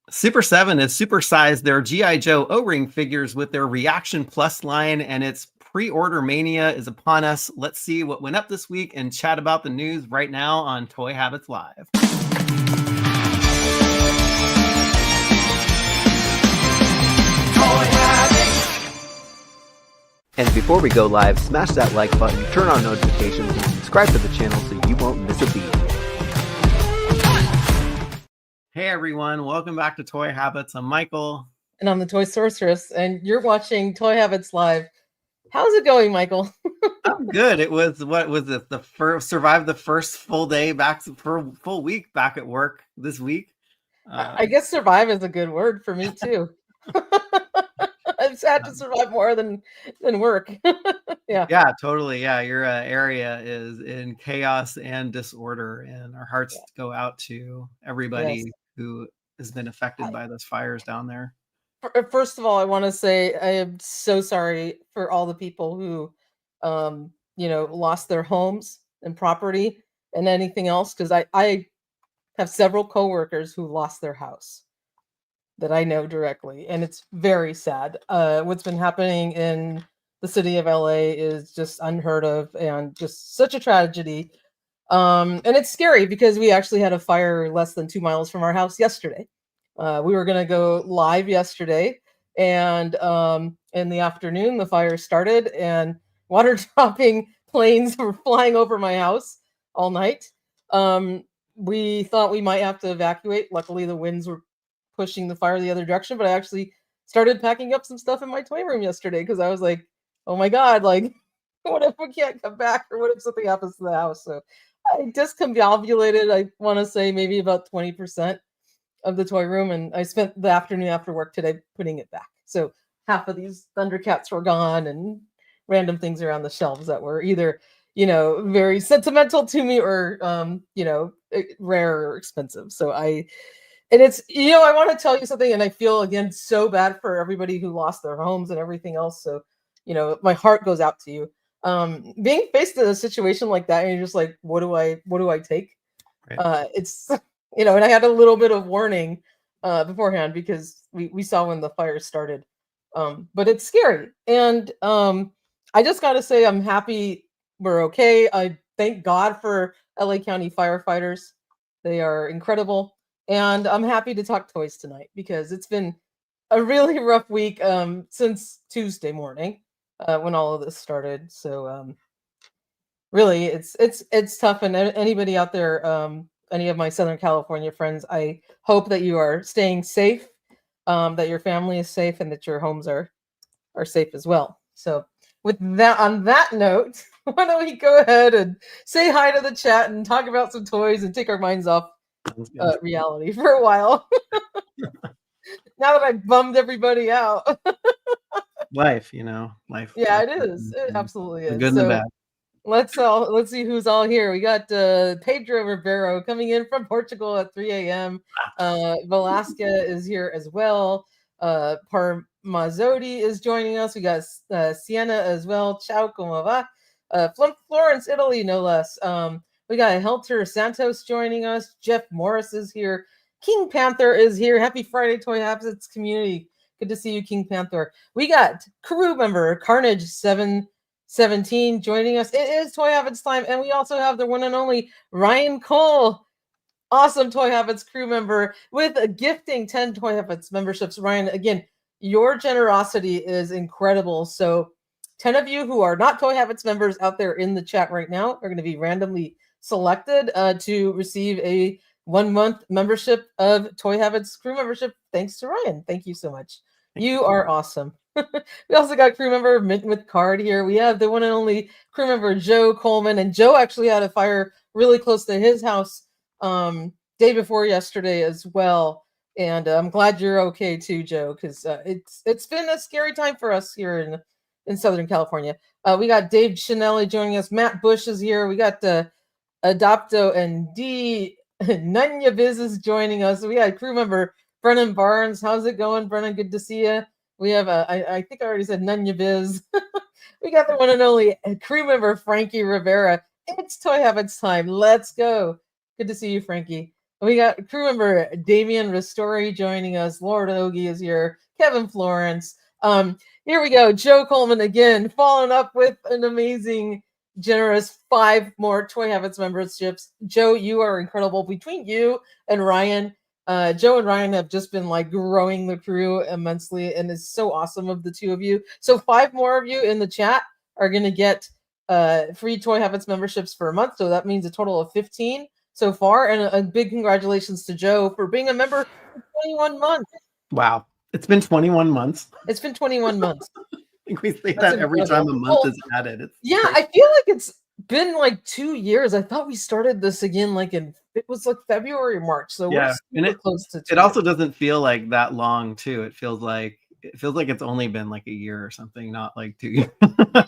Super 7 has supersized their G.I. Joe O-Ring figures with their ReAction Plus line, and its pre-order mania is upon us. Let's see what went up this week and chat about the news right now on Toy Habits Live. And before we go live, smash that like button, turn on notifications, and subscribe to the channel so you won't miss a beat. Hey everyone, welcome back to Toy Habits. I'm Michael. And I'm the Toy Sorceress, and you're watching Toy Habits Live. How's it going, Michael? I'm good. It was, what was it? Survived the first full day back for full week back at work this week. I guess survive is a good word for me too. I've had to survive more than work. Yeah, totally. Yeah, your area is in chaos and disorder, and our hearts go out to everybody who has been affected by those fires down there. First of all, I want to say I am so sorry for all the people who, lost their homes and property and anything else, because I have several coworkers who lost their house that I know directly, and it's very sad. What's been happening in the city of LA is just unheard of and just such a tragedy. And it's scary because we actually had a fire less than 2 miles from our house yesterday. We were going to go live yesterday, and in the afternoon, the fire started, and water dropping planes were flying over my house all night. We thought we might have to evacuate. Luckily, the winds were pushing the fire the other direction, but I actually started packing up some stuff in my toy room yesterday because I was like, oh my God, like, what if we can't come back, or what if something happens to the house? So I discombobulated, I want to say maybe about 20% of the toy room, and I spent the afternoon after work today putting it back. So half of these Thundercats were gone, and random things around the shelves that were either, very sentimental to me or, rare or expensive. So I want to tell you something, and I feel again so bad for everybody who lost their homes and everything else. So, my heart goes out to you. Being faced in a situation like that, and you're just like, what do I take? Right. It's and I had a little bit of warning beforehand because we saw when the fire started. But it's scary. And I just got to say, I'm happy we're okay. I thank God for LA County firefighters. They are incredible. And I'm happy to talk toys tonight because it's been a really rough week since Tuesday morning when all of this started. So really, it's tough. And anybody out there, any of my Southern California friends, I hope that you are staying safe, that your family is safe, and that your homes are safe as well. So with that, on that note, why don't we go ahead and say hi to the chat and talk about some toys and take our minds off reality for a while. Now that I've bummed everybody out. Life. Yeah, it is. It absolutely is. The good and the bad. Let's see who's all here. We got Pedro Ribeiro coming in from Portugal at 3 a.m. Velasca is here as well. Parmazzotti is joining us. We got Sienna as well. Ciao, como va? Florence, Italy, no less. We got Helter Santos joining us. Jeff Morris is here. King Panther is here. Happy Friday, Toy Habits community. Good to see you, King Panther. We got crew member Carnage 717 joining us. It is Toy Habits time, and we also have the one and only Ryan Cole, awesome Toy Habits crew member with a gifting 10 Toy Habits memberships. Ryan, again, your generosity is incredible. So 10 of you who are not Toy Habits members out there in the chat right now are going to be randomly selected to receive a 1-month membership of Toy Habits crew membership. Thanks to Ryan. Thank you so much. You are awesome. We also got crew member Mint with Card here. We have the one and only crew member Joe Coleman, and Joe actually had a fire really close to his house day before yesterday as well. And I'm glad you're okay too, Joe, because it's been a scary time for us here in Southern California. We got Dave Chinelli joining us. Matt Bush is here. We got Adopto and D. Nunya Biz is joining us. We got crew member Brennan Barnes. How's it going, Brennan? Good to see you. We have I think I already said Nunya Biz. We got the one and only crew member Frankie Rivera. It's Toy Habits time. Let's go. Good to see you, Frankie. We got crew member Damian Ristori joining us. Lord Ogie is here. Kevin Florence. Here we go. Joe Coleman again, following up with an amazing, generous 5 more Toy Habits memberships. Joe, you are incredible. Between you and Ryan, Joe and Ryan have just been like growing the crew immensely, and it's so awesome of the two of you. So 5 more of you in the chat are going to get free Toy Habits memberships for a month. So that means a total of 15 so far. And a big congratulations to Joe for being a member for 21 months. Wow. It's been 21 months. It's been 21 months. I think we say that every time a month is added. Yeah, I feel like it's been like 2 years. I thought we started this again like it was like February, March. So yeah, we're super close to 2 it also doesn't feel like that long too. It feels like it's only been like a year or something, not like 2 years.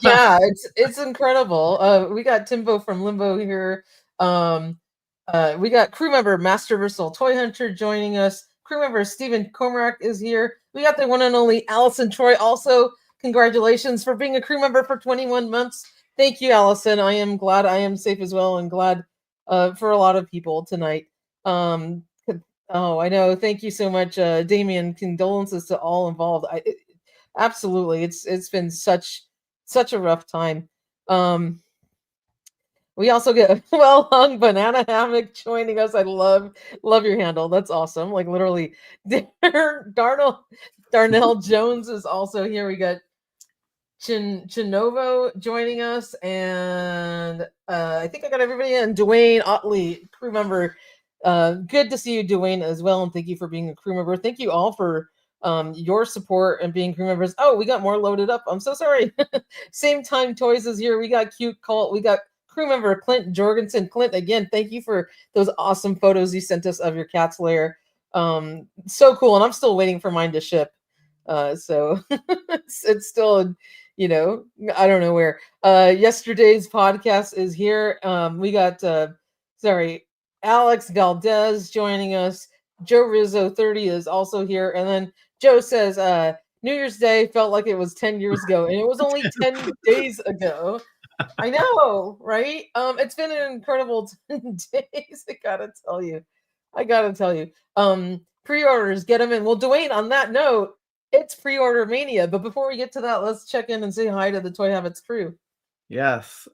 Yeah, it's incredible. We got Timbo from Limbo here. We got crew member Masterverse Toy Hunter joining us. Crew member Stephen Cormack is here. We got the one and only Allison Troy. Also, congratulations for being a crew member for 21 months. Thank you, Allison. I am glad I am safe as well, and glad for a lot of people tonight. Oh, I know. Thank you so much, Damien. Condolences to all involved. Absolutely, it's been such a rough time. We also get Well Hung Banana Hammock joining us. I love your handle. That's awesome. Like literally, Darnell Jones is also here. We got Chinovo joining us, and I think I got everybody in. Dwayne Otley, crew member. Good to see you, Dwayne, as well, and thank you for being a crew member. Thank you all for your support and being crew members. Oh, we got more loaded up. I'm so sorry. Same Time Toys is here. We got Cute Cult. We got crew member Clint Jorgensen. Clint, again, thank you for those awesome photos you sent us of your cat's lair. So cool, and I'm still waiting for mine to ship. So it's still, I don't know where. Yesterday's podcast is here. We got Alex Valdez joining us. Joe Rizzo 30 is also here, and then Joe says New Year's Day felt like it was 10 years ago, and it was only 10 days ago. I know, right? It's been an incredible 10 days. I gotta tell you. Pre-orders, get them in. Well, Dwayne, on that note, it's pre-order mania. But before we get to that, let's check in and say hi to the Toy Habits crew. Yes.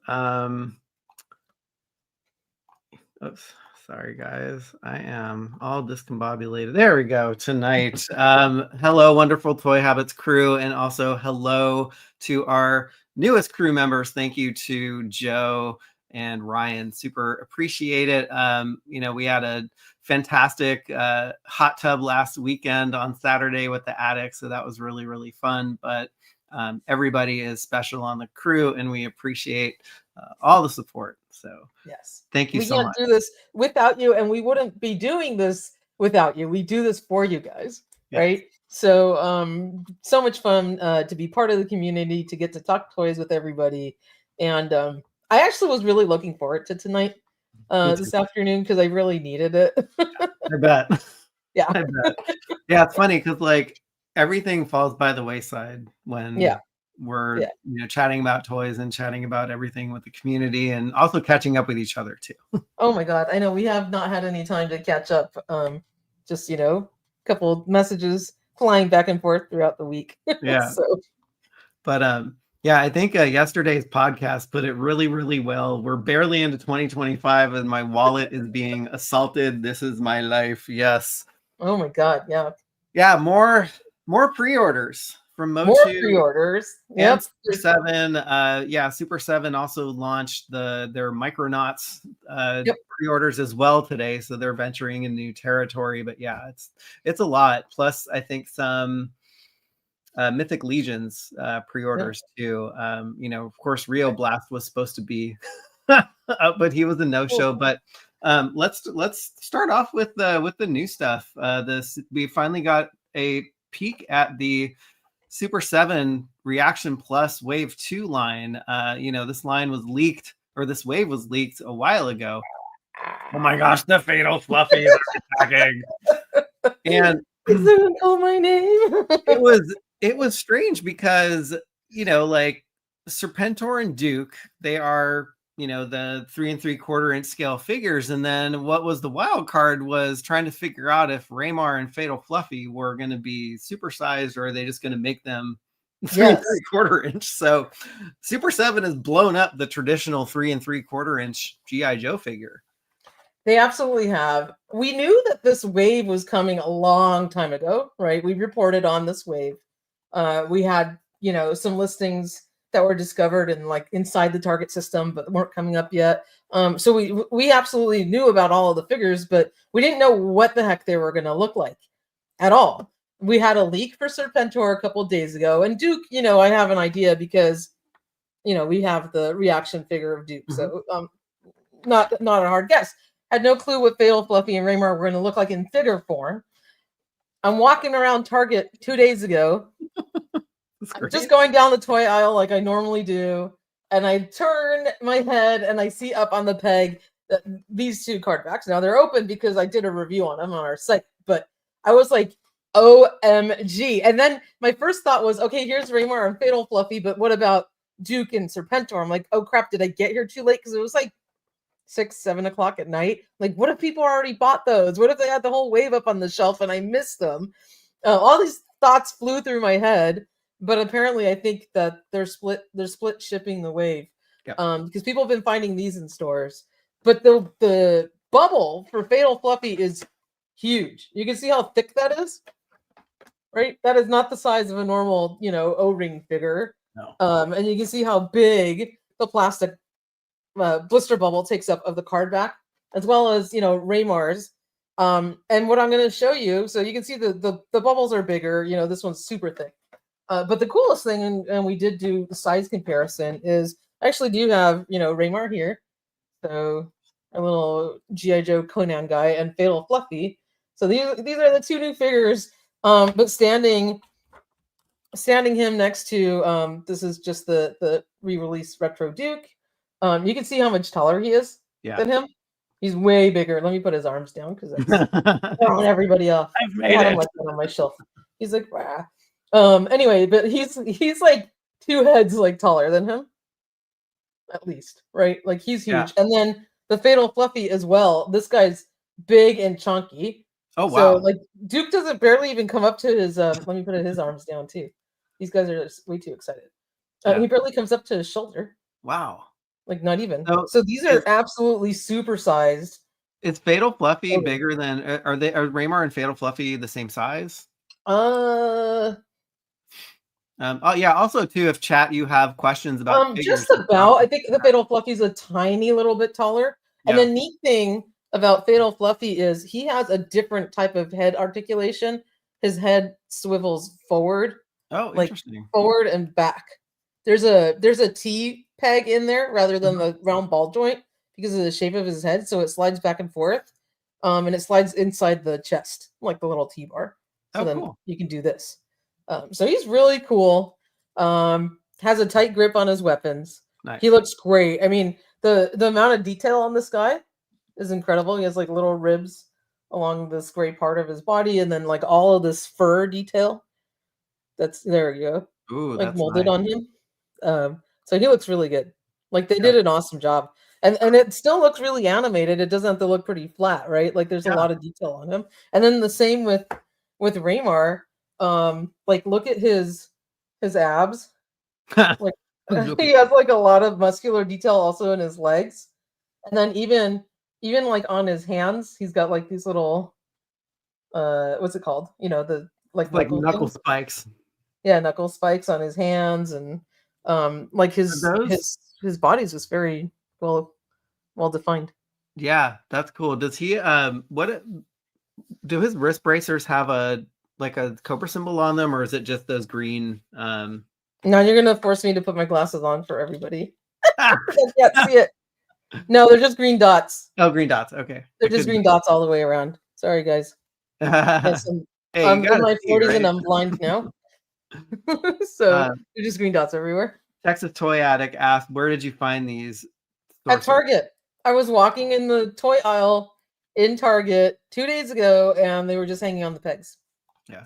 Oops. Sorry, guys. I am all discombobulated. There we go. Tonight. Hello, wonderful Toy Habits crew, and also hello to our newest crew members. Thank you to Joe and Ryan. Super appreciate it. We had a fantastic hot tub last weekend on Saturday with the attic, so that was really, really fun. But everybody is special on the crew, and we appreciate all the support. So yes, thank you so much. We can't do this without you, and we wouldn't be doing this without you. We do this for you guys, yes. Right? So so much fun to be part of the community, to get to talk toys with everybody. And I actually was really looking forward to tonight, this afternoon, because I really needed it. I bet. Yeah. I bet. Yeah, it's funny because like everything falls by the wayside when we're chatting about toys and chatting about everything with the community, and also catching up with each other too. Oh my God. I know we have not had any time to catch up. Just, a couple of messages flying back and forth throughout the week. Yeah. But I think yesterday's podcast put it really, really well. We're barely into 2025 and my wallet is being assaulted. This is my life. Yes. Oh my God. Yeah. Yeah. More pre-orders from MOTU. More pre-orders. Yep. Super 7. Super 7 also launched their Micronauts pre-orders as well today. So they're venturing in new territory. But yeah, it's a lot. Plus, I think some Mythic Legions pre-orders too. Of course, Rio Blast was supposed to be up, but he was a no-show. But let's start off with the new stuff. We finally got a peek at the Super 7 ReAction Plus Wave 2 line. This line was leaked, or this wave was leaked a while ago. Oh my gosh, the Fatal Fluffy is attacking. And please don't call my name. It was strange because, like Serpentor and Duke, they are you know, the 3 3/4 inch scale figures. And then what was the wild card was trying to figure out if Ramar and Fatal Fluffy were going to be supersized, or are they just going to make them 3 Yes. 3/4 inch? So Super 7 has blown up the traditional 3 3/4 inch GI Joe figure. They absolutely have. We knew that this wave was coming a long time ago, right? We reported on this wave. We had, you know, some listings that were discovered and like inside the Target system, but weren't coming up yet. So we absolutely knew about all of the figures, but we didn't know what the heck they were going to look like at all. We had a leak for Serpentor a couple days ago, and Duke, you know, I have an idea because, you know, we have the ReAction figure of Duke, so not a hard guess. Had no clue what Fatal Fluffy and Ramar were going to look like in figure form. I'm walking around Target 2 days ago, just going down the toy aisle like I normally do, and I turn my head and I see up on the peg that these two card backs. Now they're open because I did a review on them on our site, but I was like, OMG. And then my first thought was, okay, here's Ramar and Fatal Fluffy, but what about Duke and Serpentor? I'm like, oh crap, did I get here too late? Because it was like 6, 7 o'clock at night. Like, what if people already bought those? What if they had the whole wave up on the shelf and I missed them? All these thoughts flew through my head, but apparently I think that they're split shipping the wave. Yep. Because people have been finding these in stores. But the bubble for Fatal Fluffy is huge. You can see how thick that is, right? That is not the size of a normal, you know, O-ring figure. No. And you can see how big the plastic blister bubble takes up of the card back, as well as, you know, Ramar's. And what I'm going to show you, so you can see the bubbles are bigger. You know, this one's super thick. But the coolest thing, and we did do the size comparison, is I actually do have, you know, Ramar here. So a little G.I. Joe Conan guy and Fatal Fluffy. So these are the two new figures, but standing him next to, this is just the re-release Retro Duke. You can see how much taller he is than him. He's way bigger. Let me put his arms down because that's throwing everybody off. I've made I had it. him like that on my shelf. He's like, wow. Anyway, but he's like 2 heads like taller than him, at least, right? Like he's huge. Yeah. And then the Fatal Fluffy as well. This guy's big and chunky. Oh wow! So like Duke doesn't barely even come up to his. Let me put his arms down too. These guys are just way too excited. He barely comes up to his shoulder. Wow. Like not even. So these are absolutely supersized. Is Fatal Fluffy bigger than? Are Ramar and Fatal Fluffy the same size? Oh yeah. Also, too, if chat you have questions about just about. I think the Fatal Fluffy's a tiny little bit taller. And the neat thing about Fatal Fluffy is he has a different type of head articulation. His head swivels forward. Oh, like interesting. Forward and back. There's a T peg in there rather than the round ball joint because of the shape of his head. So it slides back and forth. And it slides inside the chest, like the little T-bar. So then cool. You can do this. So he's really cool. Has a tight grip on his weapons. Nice. He looks great. I mean, the amount of detail on this guy is incredible. He has like little ribs along this gray part of his body, and then like all of this fur detail. There you go. Ooh, like that's molded nice. on him. So he looks really good. Like they did an awesome job. And it still looks really animated. It doesn't have to look pretty flat, right? Like there's a lot of detail on him. And then the same with Ramar. Like look at his abs. Like he has like a lot of muscular detail also in his legs. And then even like on his hands, he's got like these little what's it called? You know, the like knuckle spikes. Yeah, knuckle spikes on his hands, and like his body's just very well defined. Yeah, that's cool. Does he do his wrist bracers have a Cobra symbol on them, or is it just those green? Now you're gonna force me to put my glasses on for everybody. I can't see it. No, they're just green dots. Oh, green dots. Okay. They're just green dots all the way around. Sorry, guys. Yes, I'm in my 40s and I'm blind now. So they're just green dots everywhere. Texas Toy Addict asked, where did you find these? At Target. I was walking in the toy aisle in Target 2 days ago, and they were just hanging on the pegs.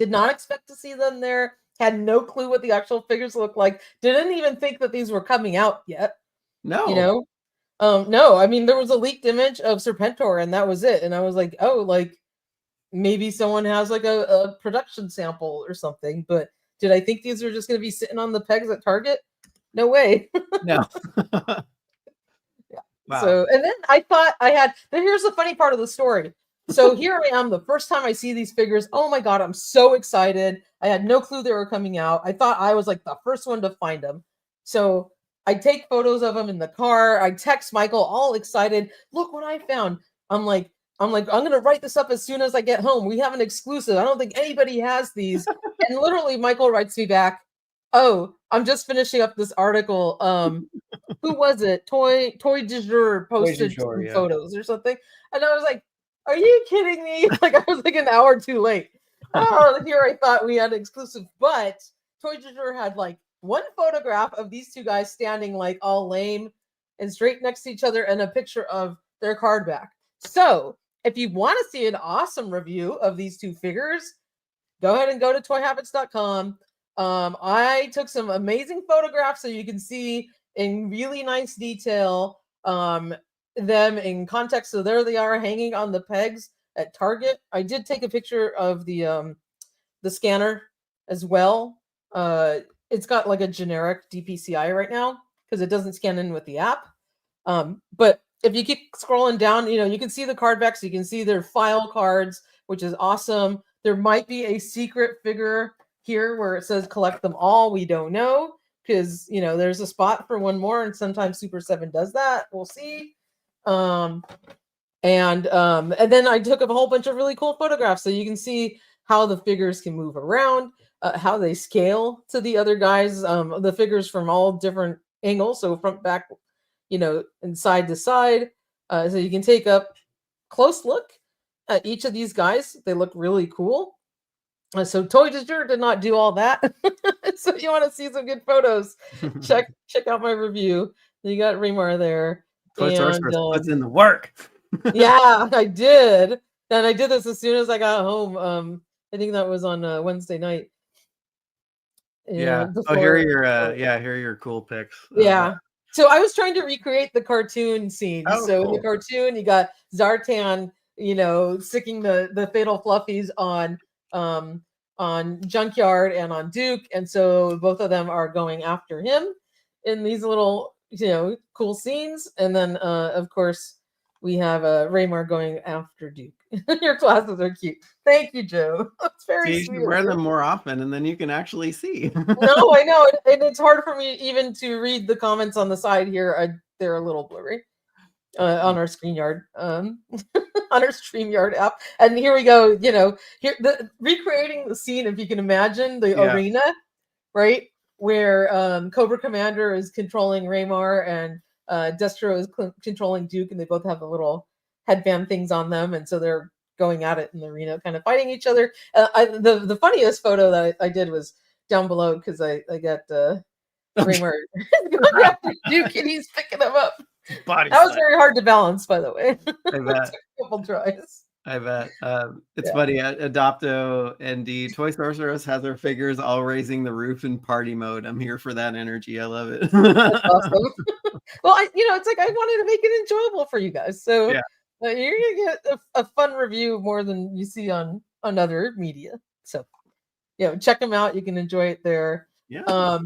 Did not expect to see them there. Had no clue what the actual figures looked like. Didn't even think that these were coming out yet. No. You know? No, I mean there was a leaked image of Serpentor, and that was it. And I was like, oh, like maybe someone has like a production sample or something. But did I think these are just going to be sitting on the pegs at Target? No way. No. Yeah. Wow. So, and then I thought I had. Then here's the funny part of the story. So here I am, the first time I see these figures. Oh my god, I'm so excited! I had no clue they were coming out. I thought I was like the first one to find them. So I take photos of them in the car. I text Michael, all excited. Look what I found. I'm gonna write this up as soon as I get home. We have an exclusive. I don't think anybody has these. And literally, Michael writes me back, "Oh, I'm just finishing up this article. Who was it? Toy du jour posted some Yeah. photos or something." And I was like, "Are you kidding me?" Like I was like an hour too late. Oh, here I thought we had exclusive, but Toy du jour had like one photograph of these two guys standing like all lame and straight next to each other, and a picture of their card back. So if you want to see an awesome review of these two figures, go ahead and go to toyhabits.com. I took some amazing photographs so you can see in really nice detail them in context. So there they are hanging on the pegs at Target. I did take a picture of the scanner as well. It's got like a generic DPCI right now because it doesn't scan in with the app. But if you keep scrolling down, you can see the card backs. You can see their file cards, which is awesome. There might be a secret figure here where it says collect them all. We don't know because, there's a spot for one more, and sometimes Super 7 does that. We'll see. And then I took a whole bunch of really cool photographs so you can see how the figures can move around, how they scale to the other guys, the figures from all different angles, so front, back, and side to side. So you can take a close look at each of these guys. They look really cool. So Toy du jour did not do all that. So if you want to see some good photos, check out my review. You got Ramar there. Toy Sorceress puts in the work. Yeah, I did. And I did this as soon as I got home. I think that was on Wednesday night. Yeah. Here are your cool pics. Yeah. So I was trying to recreate the cartoon scene. Oh, so cool. In the cartoon, you got Zartan, sticking the fatal fluffies on Junkyard and on Duke, and so both of them are going after him in these little cool scenes. And then of course we have Ramar going after Duke. Your glasses are cute. Thank you, Joe. That's very sweet. You should wear them more often, and then you can actually see. No, I know, and it's hard for me even to read the comments on the side here. They're a little blurry on our StreamYard on our StreamYard app. And here we go. Here recreating the scene. If you can imagine the arena, right, where Cobra Commander is controlling Ramar and Destro is controlling Duke, and they both have the little headband things on them, and so they're going at it in the arena, kind of fighting each other. The funniest photo that I did was down below because I got Ramar going after Duke, and he's picking him up. That was very hard to balance, by the way. I bet. A couple tries. I bet. It's funny. Adopto ND Toy Sorceress has her figures all raising the roof in party mode. I'm here for that energy. I love it. That's awesome. Well, it's like I wanted to make it enjoyable for you guys. So you're gonna get a fun review more than you see on other media. So check them out. You can enjoy it there. Yeah.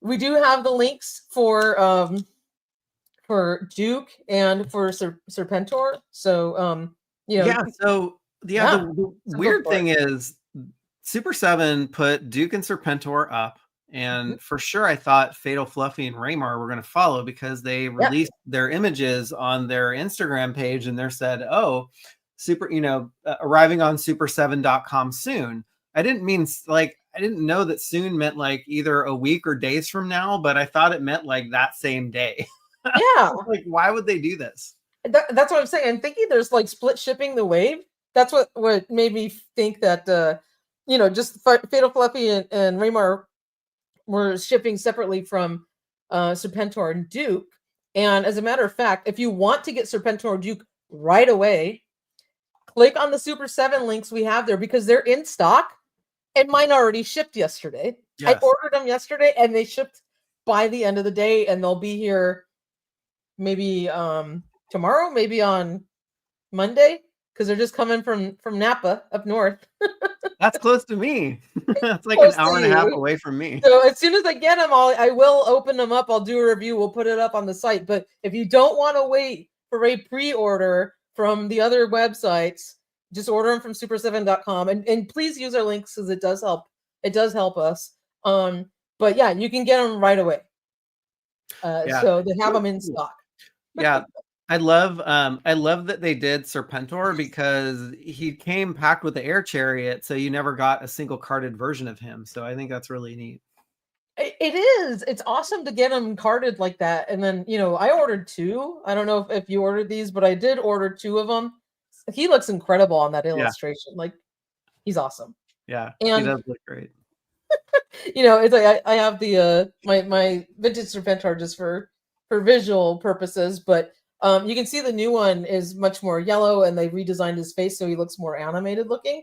We do have the links for Duke and for Serpentor. So the weird thing is Super 7 put Duke and Serpentor up, and for sure I thought Fatal Fluffy and Ramar were going to follow because they released their images on their Instagram page, and they said, "Oh, arriving on super7.com soon." I didn't know that soon meant like either a week or days from now, but I thought it meant like that same day. Yeah. Like, why would they do this? That's what I'm saying. I'm thinking there's like split shipping the wave. That's what made me think that just Fatal Fluffy and Ramar were shipping separately from Serpentor and Duke. And as a matter of fact, if you want to get Serpentor or Duke right away, click on the Super 7 links we have there because they're in stock, and mine already shipped yesterday. Yes. I ordered them yesterday, and they shipped by the end of the day, and they'll be here maybe tomorrow, maybe on Monday, because they're just coming from Napa up north. That's close to me. That's like an Close to hour and a half you. away from me. So as soon as I get them, I will open them up. I'll do a review. We'll put it up on the site. But if you don't want to wait for a pre-order from the other websites, just order them from super7.com, and please use our links because it does help. It does help us. But yeah, you can get them right away. Yeah. So they have them in stock. Yeah. I love that they did Serpentor because he came packed with the air chariot, so you never got a single carded version of him. So I think that's really neat. It is. It's awesome to get them carded like that. And then, I ordered 2. I don't know if you ordered these, but I did order 2 of them. He looks incredible on that illustration. Like, he's awesome. Yeah, And he does look great. it's like I have the my vintage Serpentor just for visual purposes, but you can see the new one is much more yellow, and they redesigned his face so he looks more animated looking.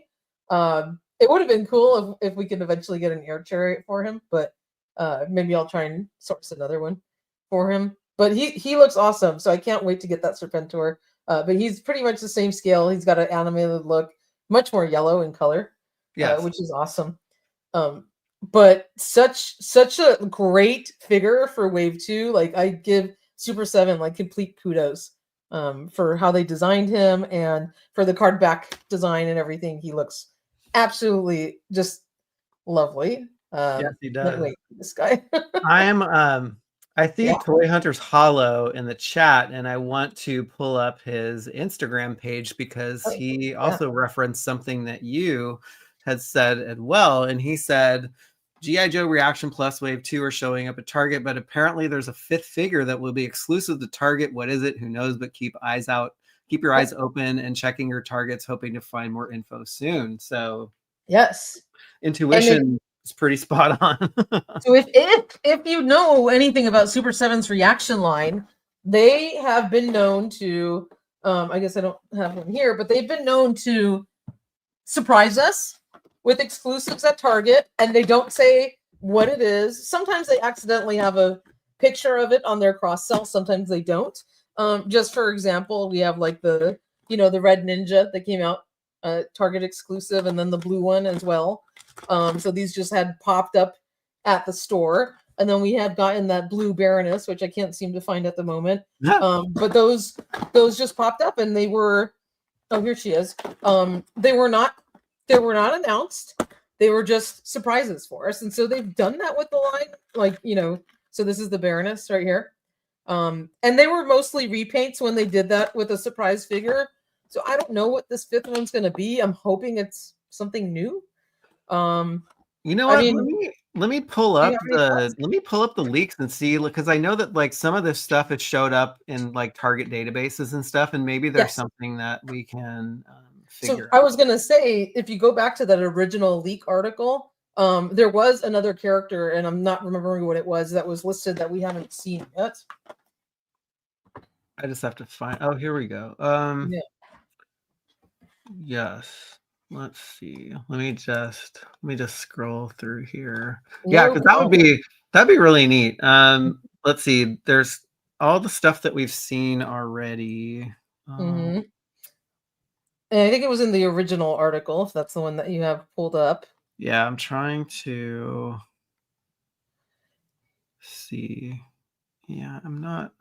It would have been cool if we could eventually get an air chariot for him, but maybe I'll try and source another one for him. But he looks awesome, so I can't wait to get that Serpentor. But he's pretty much the same scale. He's got an animated look, much more yellow in color, which is awesome. But such a great figure for Wave 2. Like, I give Super 7 like complete kudos for how they designed him and for the card back design and everything. He looks absolutely just lovely. Yes, he does. Wait, this guy. I see Toy Hunters Hollow in the chat, and I want to pull up his Instagram page because he also referenced something that you had said as well. And he said, G.I. Joe ReAction Plus Wave 2 are showing up at Target, but apparently there's a 5th figure that will be exclusive to Target. What is it? Who knows? But keep your eyes open and checking your Targets, hoping to find more info soon. So yes, intuition is pretty spot on. So if you know anything about Super 7's ReAction line, they have been known to, I guess I don't have one here, but they've been known to surprise us with exclusives at Target, and they don't say what it is. Sometimes they accidentally have a picture of it on their cross sell. Sometimes they don't. Just for example, we have like the red ninja that came out Target exclusive, and then the blue one as well. So these just had popped up at the store, and then we had gotten that blue Baroness, which I can't seem to find at the moment. But those just popped up, and they were, here she is. They were not announced. They were just surprises for us, and so they've done that with the line, so this is the Baroness right here. And they were mostly repaints when they did that with a surprise figure. So I don't know what this 5th one's going to be. I'm hoping it's something new. You know what? Let me pull up the leaks and see, because I know that like some of this stuff it showed up in like Target databases and stuff, and maybe there's something that we can figure out. I was gonna say, if you go back to that original leak article, there was another character, and I'm not remembering what it was, that was listed that we haven't seen yet. I just have to find. Oh, here we go. Yes. Let's see. Let me just scroll through here. Yeah, because that'd be really neat. Let's see. There's all the stuff that we've seen already. And I think it was in the original article, if that's the one that you have pulled up. Yeah, I'm trying to see. Yeah, I'm not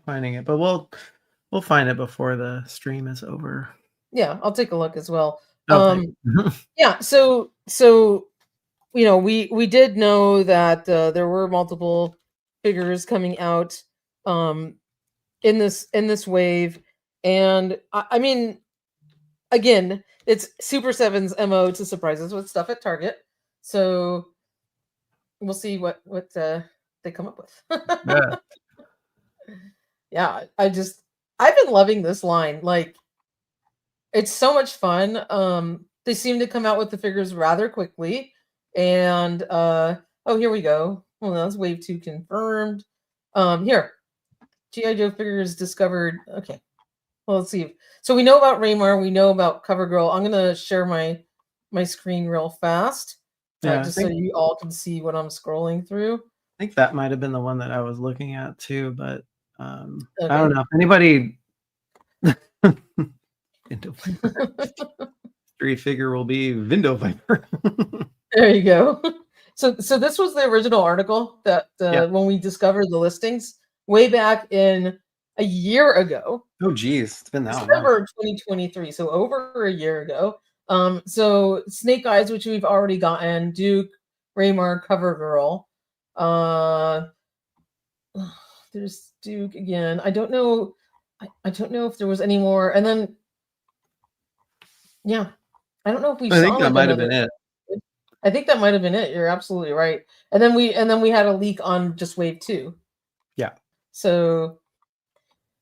finding it, but we'll find it before the stream is over. Yeah, I'll take a look as well. Yeah, so we did know that there were multiple figures coming out in this wave, and I mean, again, it's Super 7's MO to surprise us with stuff at Target. So we'll see what they come up with. Yeah, I've been loving this line. Like, it's so much fun. They seem to come out with the figures rather quickly. And here we go. Well, that's Wave 2 confirmed. Here. G.I. Joe figures discovered. Okay. Well, let's see. So we know about Ramar, we know about CoverGirl. I'm gonna share my screen real fast. Just so you all can see what I'm scrolling through. I think that might have been the one that I was looking at too, but I don't know if anybody Window Viper. Street figure will be Window Viper. There you go. So this was the original article that when we discovered the listings way back in a year ago. Oh geez, it's been that long. December 2023, so over a year ago. So Snake Eyes, which we've already gotten, Duke, Ramar, CoverGirl. There's Duke again. I don't know. I don't know if there was any more. And then, yeah, I don't know if we. I think that might have been it. I think that might have been it. You're absolutely right. And then we had a leak on just Wave 2. Yeah. So,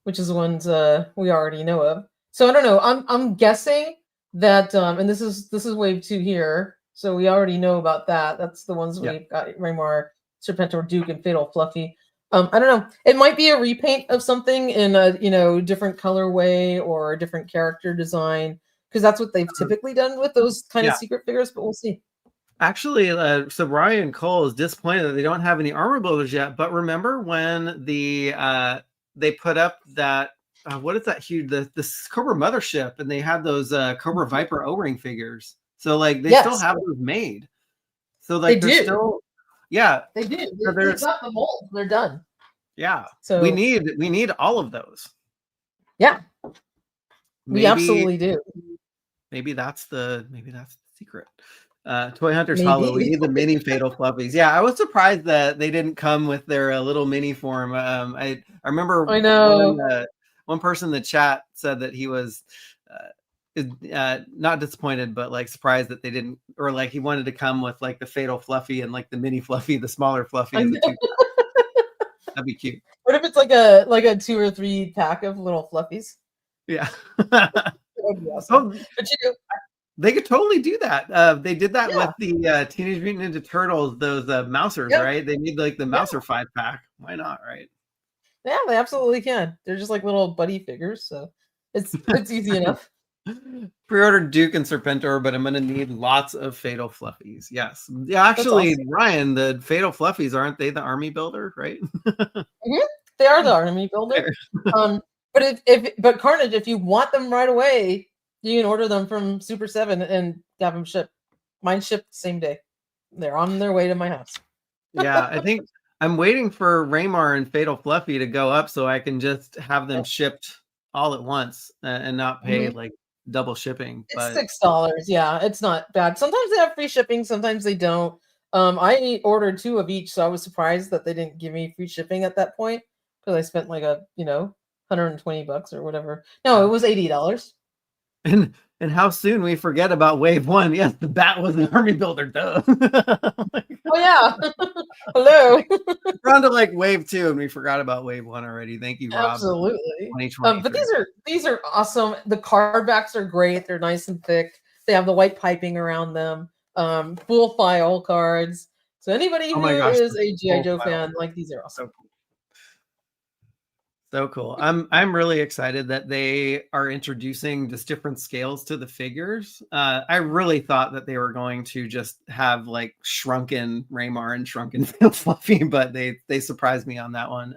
which is the ones we already know of. So I don't know. I'm guessing that and this is Wave 2 here. So we already know about that. That's the ones we've got: Ramar, Serpentor, Duke, and Fatal Fluffy. I don't know. It might be a repaint of something in a different colorway or a different character design, because that's what they've typically done with those kind of secret figures. But we'll see. Actually, so Ryan Cole is disappointed that they don't have any armor builders yet. But remember when they put up that what is that huge this Cobra Mothership, and they had those Cobra Viper O-ring figures. So like they still have those made. So like they're still. Yeah, they do. They've got the mold. They're done. Yeah. So we need all of those. Yeah. We absolutely do. Maybe that's the secret. Toy Hunters Hollow. We need the mini Fatal Fluffies. Yeah, I was surprised that they didn't come with their little mini form. I remember. I know. One person in the chat said that he was. Not disappointed, but like surprised that they didn't, or like he wanted to come with like the Fatal Fluffy and like the mini Fluffy, the smaller Fluffy. That'd be cute. What if it's like a 2 or 3 pack of little Fluffies? Yeah. That would be awesome. But they could totally do that. They did that with the Teenage Mutant Ninja Turtles, those Mousers, right? They need like the Mouser 5-pack. Why not, right? Yeah, they absolutely can. They're just like little buddy figures, so it's easy enough. Pre-order Duke and Serpentor, but I'm going to need lots of Fatal Fluffies. Yes. Yeah, actually, awesome. Ryan, the Fatal Fluffies, aren't they the army builder, right? They are the army builder. But Carnage, if you want them right away, you can order them from Super 7 and have them shipped. Mine shipped the same day. They're on their way to my house. Yeah, I think I'm waiting for Ramar and Fatal Fluffy to go up so I can just have them shipped all at once and not pay like double shipping. It's $6. Yeah, it's not bad. Sometimes they have free shipping, sometimes they don't. I ordered 2 of each, so I was surprised that they didn't give me free shipping at that point, because I spent like $120 or whatever. No, it was $80. And how soon we forget about Wave 1. Yes, the bat was an army builder, duh. Oh yeah. Hello. We're on to like Wave 2 and we forgot about Wave 1 already. Thank you, Rob. Absolutely. But these are awesome. The card backs are great. They're nice and thick. They have the white piping around them. Full file cards. So anybody who is a G.I. Joe fan, like, these are awesome. So cool. I'm really excited that they are introducing just different scales to the figures. I really thought that they were going to just have like shrunken Ramar and shrunken Fluffy, but they surprised me on that one.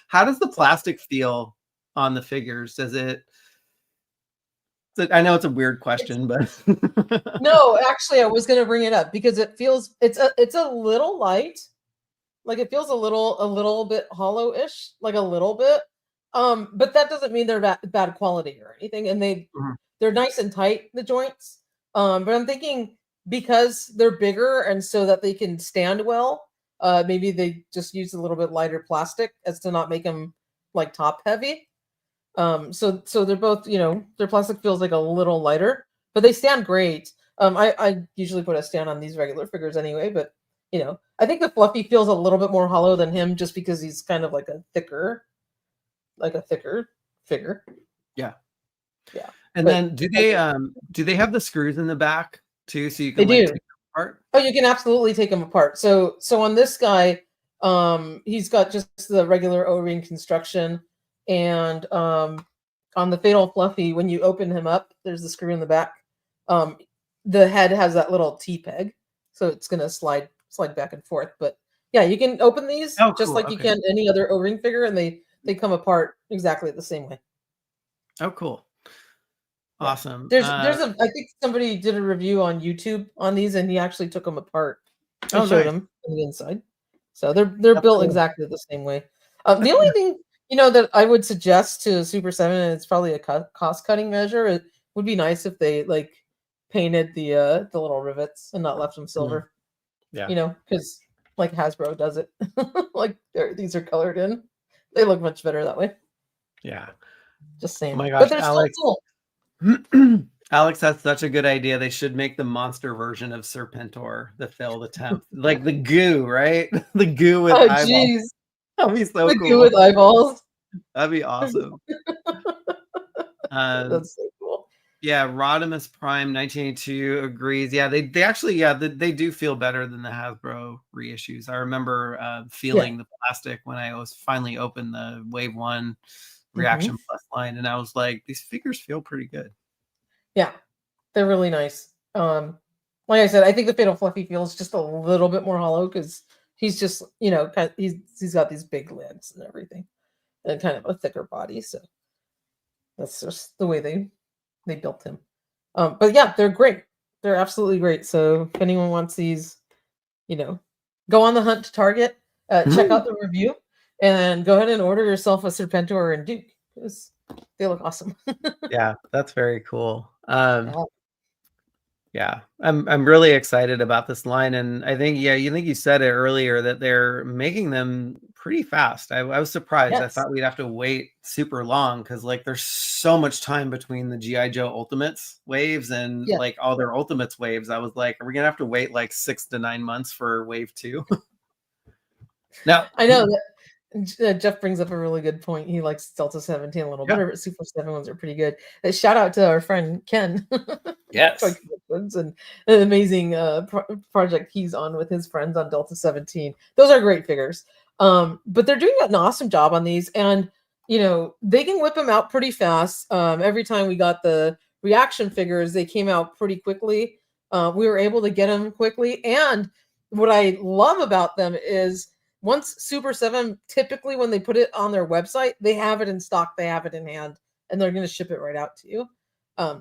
How does the plastic feel on the figures? Does it? I know it's a weird question, but no, actually, I was going to bring it up because it feels it's a little light. Like, it feels a little bit hollow-ish, like a little bit. But that doesn't mean they're bad quality or anything. And they're nice and tight, the joints. But I'm thinking because they're bigger and so that they can stand well, maybe they just use a little bit lighter plastic as to not make them like top heavy. So they're both, their plastic feels like a little lighter, but they stand great. I usually put a stand on these regular figures anyway, but I think the Fluffy feels a little bit more hollow than him just because he's kind of like a thicker figure. Yeah. Yeah. And then do they have the screws in the back too, so you can take them apart? Oh, you can absolutely take them apart. So on this guy, he's got just the regular O-ring construction, and on the Fatal Fluffy, when you open him up, there's the screw in the back. The head has that little T-peg, so it's gonna slide back and forth. But yeah, you can open these just like you can any other O-ring figure, and they they come apart exactly the same way. Oh, cool. Yeah. Awesome. There's I think somebody did a review on YouTube on these, and he actually took them apart and Oh, showed nice. them on the inside. So they're That's built cool. exactly the same way. The only thing that I would suggest to Super 7, and it's probably a cost cutting measure, it would be nice if they like painted the little rivets and not left them silver. Yeah. Because like Hasbro does it, like these are colored in. They look much better that way. Yeah. Just Oh saying. my But gosh, they're Alex. still cool. Alex, that's such a good idea. They should make the monster version of Serpentor, the Fail the 10th. Like the goo, right? The goo with Oh, eyeballs. jeez. That'd be so The goo cool. with eyeballs. That'd be awesome. That's so cool. Yeah, Rodimus Prime 1982 agrees. Yeah, they actually, they do feel better than the Hasbro reissues. I remember feeling the plastic when I was finally opened the Wave 1 ReAction Plus line, and I was like, these figures feel pretty good. Yeah, they're really nice. Like I said, I think the Fatal Fluffy feels just a little bit more hollow because he's just, he's got these big legs and everything, and kind of a thicker body. So that's just the way they built him. But yeah, they're great. They're absolutely great. So if anyone wants these, go on the hunt to Target, check out the review, and go ahead and order yourself a Serpentor and Duke because they look awesome. Yeah, that's very cool. Yeah, I'm really excited about this line, and I think you said it earlier that they're making them pretty fast. I was surprised. I Yes. thought we'd have to wait super long because like there's so much time between the GI Joe Ultimates waves and like all their Ultimates waves. I was like, are we gonna have to wait like 6 to 9 months for Wave 2? Now I know that Jeff brings up a really good point. He likes Delta 17 a little better, but Super 7 ones are pretty good. Shout out to our friend Ken. Yes. And an amazing project he's on with his friends on Delta 17. Those are great figures. But they're doing an awesome job on these, and they can whip them out pretty fast. Every time we got the ReAction figures, they came out pretty quickly. We were able to get them quickly, and what I love about them is once Super 7, typically when they put it on their website, they have it in stock, they have it in hand, and they're going to ship it right out to you,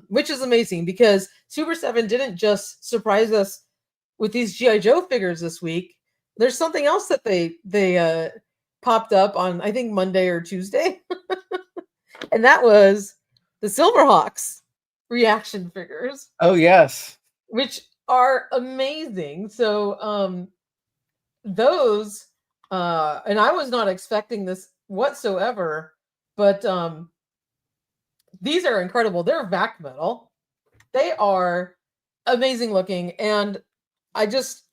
which is amazing because Super 7 didn't just surprise us with these G.I. Joe figures this week. There's something else that they popped up on, I think, Monday or Tuesday, and that was the Silverhawks ReAction figures. Oh, yes. Which are amazing. So those and I was not expecting this whatsoever, but these are incredible. They're vac metal. They are amazing looking, and I just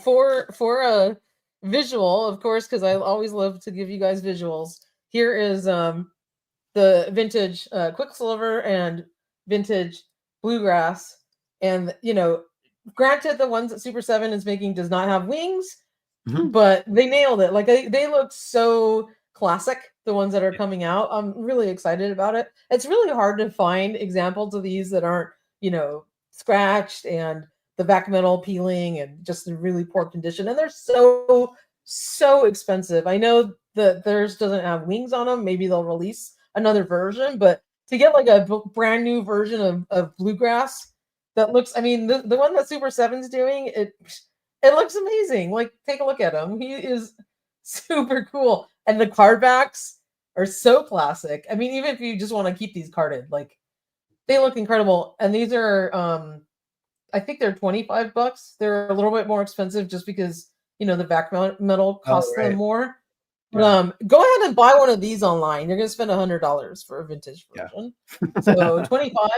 for a visual, of course, because I always love to give you guys visuals. Here is the vintage Quicksilver and vintage Bluegrass, and granted, the ones that Super 7 is making does not have wings. But they nailed it. Like they look so classic, the ones that are coming out. I'm really excited about it. It's really hard to find examples of these that aren't, scratched and the back metal peeling and just in really poor condition. And they're so expensive. I know that theirs doesn't have wings on them. Maybe they'll release another version, but to get like a brand new version of Bluegrass that looks, I mean, the one that Super 7's doing, it looks amazing. Like, take a look at him. He is super cool. And the card backs are so classic. I mean, even if you just want to keep these carded, like, they look incredible. And these are, I think they're $25. They're a little bit more expensive just because, the back metal costs them more. But go ahead and buy one of these online. You're going to spend $100 for a vintage version. So 25.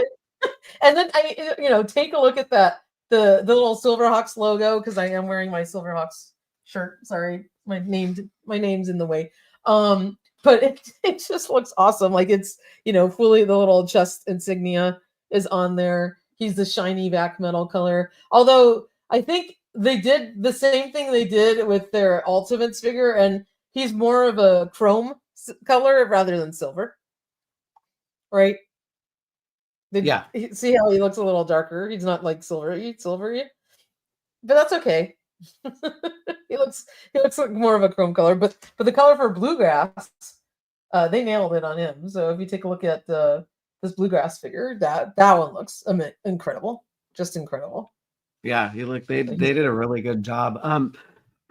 And then, I mean, take a look at that. The little Silverhawks logo, because I am wearing my Silverhawks shirt. Sorry, my name's in the way. But it just looks awesome. Like it's fully the little chest insignia is on there. He's the shiny back metal color. Although I think they did the same thing they did with their Ultimates figure, and he's more of a chrome color rather than silver. Right? See how he looks a little darker. He's not like silvery, but that's okay. he looks like more of a chrome color. But the color for Bluegrass They nailed it on him. So if you take a look at this bluegrass figure, that one looks incredible, just incredible. Yeah, they So did a really good job. I'm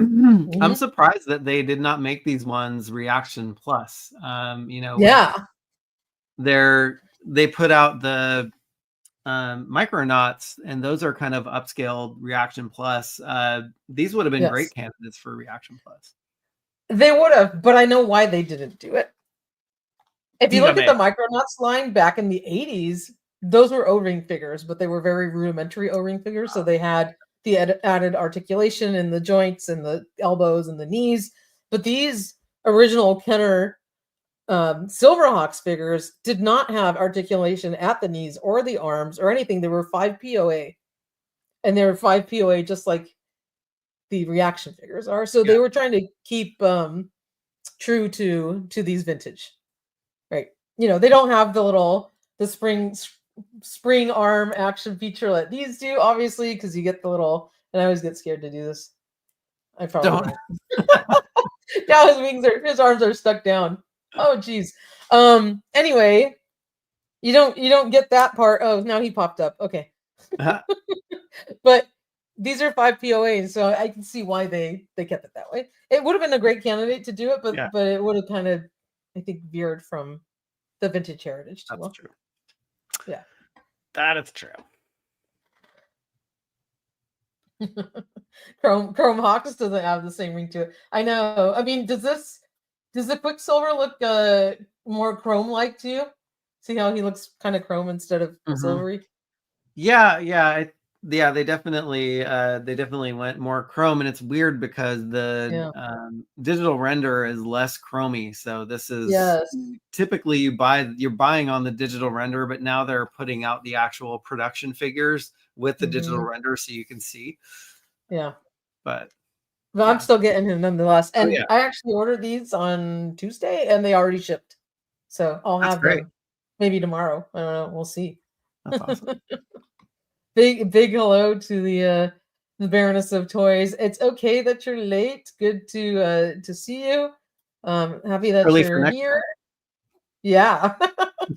Mhm. surprised that they did not make these ones Reaction Plus. You know, with Yeah, they put out the Micronauts, and those are kind of upscaled Reaction Plus. These would have been great yes, candidates for Reaction Plus. they would have, but I know why they didn't do it. If you Yeah, look at the man. Micronauts line back in the 80s, those were O-ring figures, but they were very rudimentary O-ring figures. So they had the added articulation in the joints and the elbows and the knees. But these original Kenner Silverhawks figures did not have articulation at the knees or the arms or anything. They were 5 POA. And they were 5 POA just like the reaction figures are. So Yeah. they were trying to keep true to these vintage. Right. You know, they don't have the spring arm action feature like these do, obviously, because you get the little, and I always get scared to do this. I probably Don't. won't. Now his arms are stuck down. Oh geez. Anyway, you don't get that part. Oh, now he popped up. Okay. But these are 5 POAs, so I can see why they kept it that way. It would have been a great candidate to do it, but Yeah. but it would have kind of, I think, veered from the vintage heritage too That's well. true. Yeah. That is true. Chrome Hawks doesn't have the same ring to it. I know. I mean, does the Quicksilver look more chrome like to you? See how he looks kind of chrome instead of silvery? Yeah, they definitely went more chrome, and it's weird because the digital render is less chromy. So this is typically you're buying on the digital render, but now they're putting out the actual production figures with the digital render so you can see. Yeah. But I'm still getting him nonetheless. Oh, And yeah. I actually ordered these on Tuesday and they already shipped. So I'll That's have great. them maybe tomorrow. I don't know. We'll see. That's awesome. Big hello to the Baroness of Toys. It's okay that you're late. Good to see you. Happy that Early for you're next here. Yeah.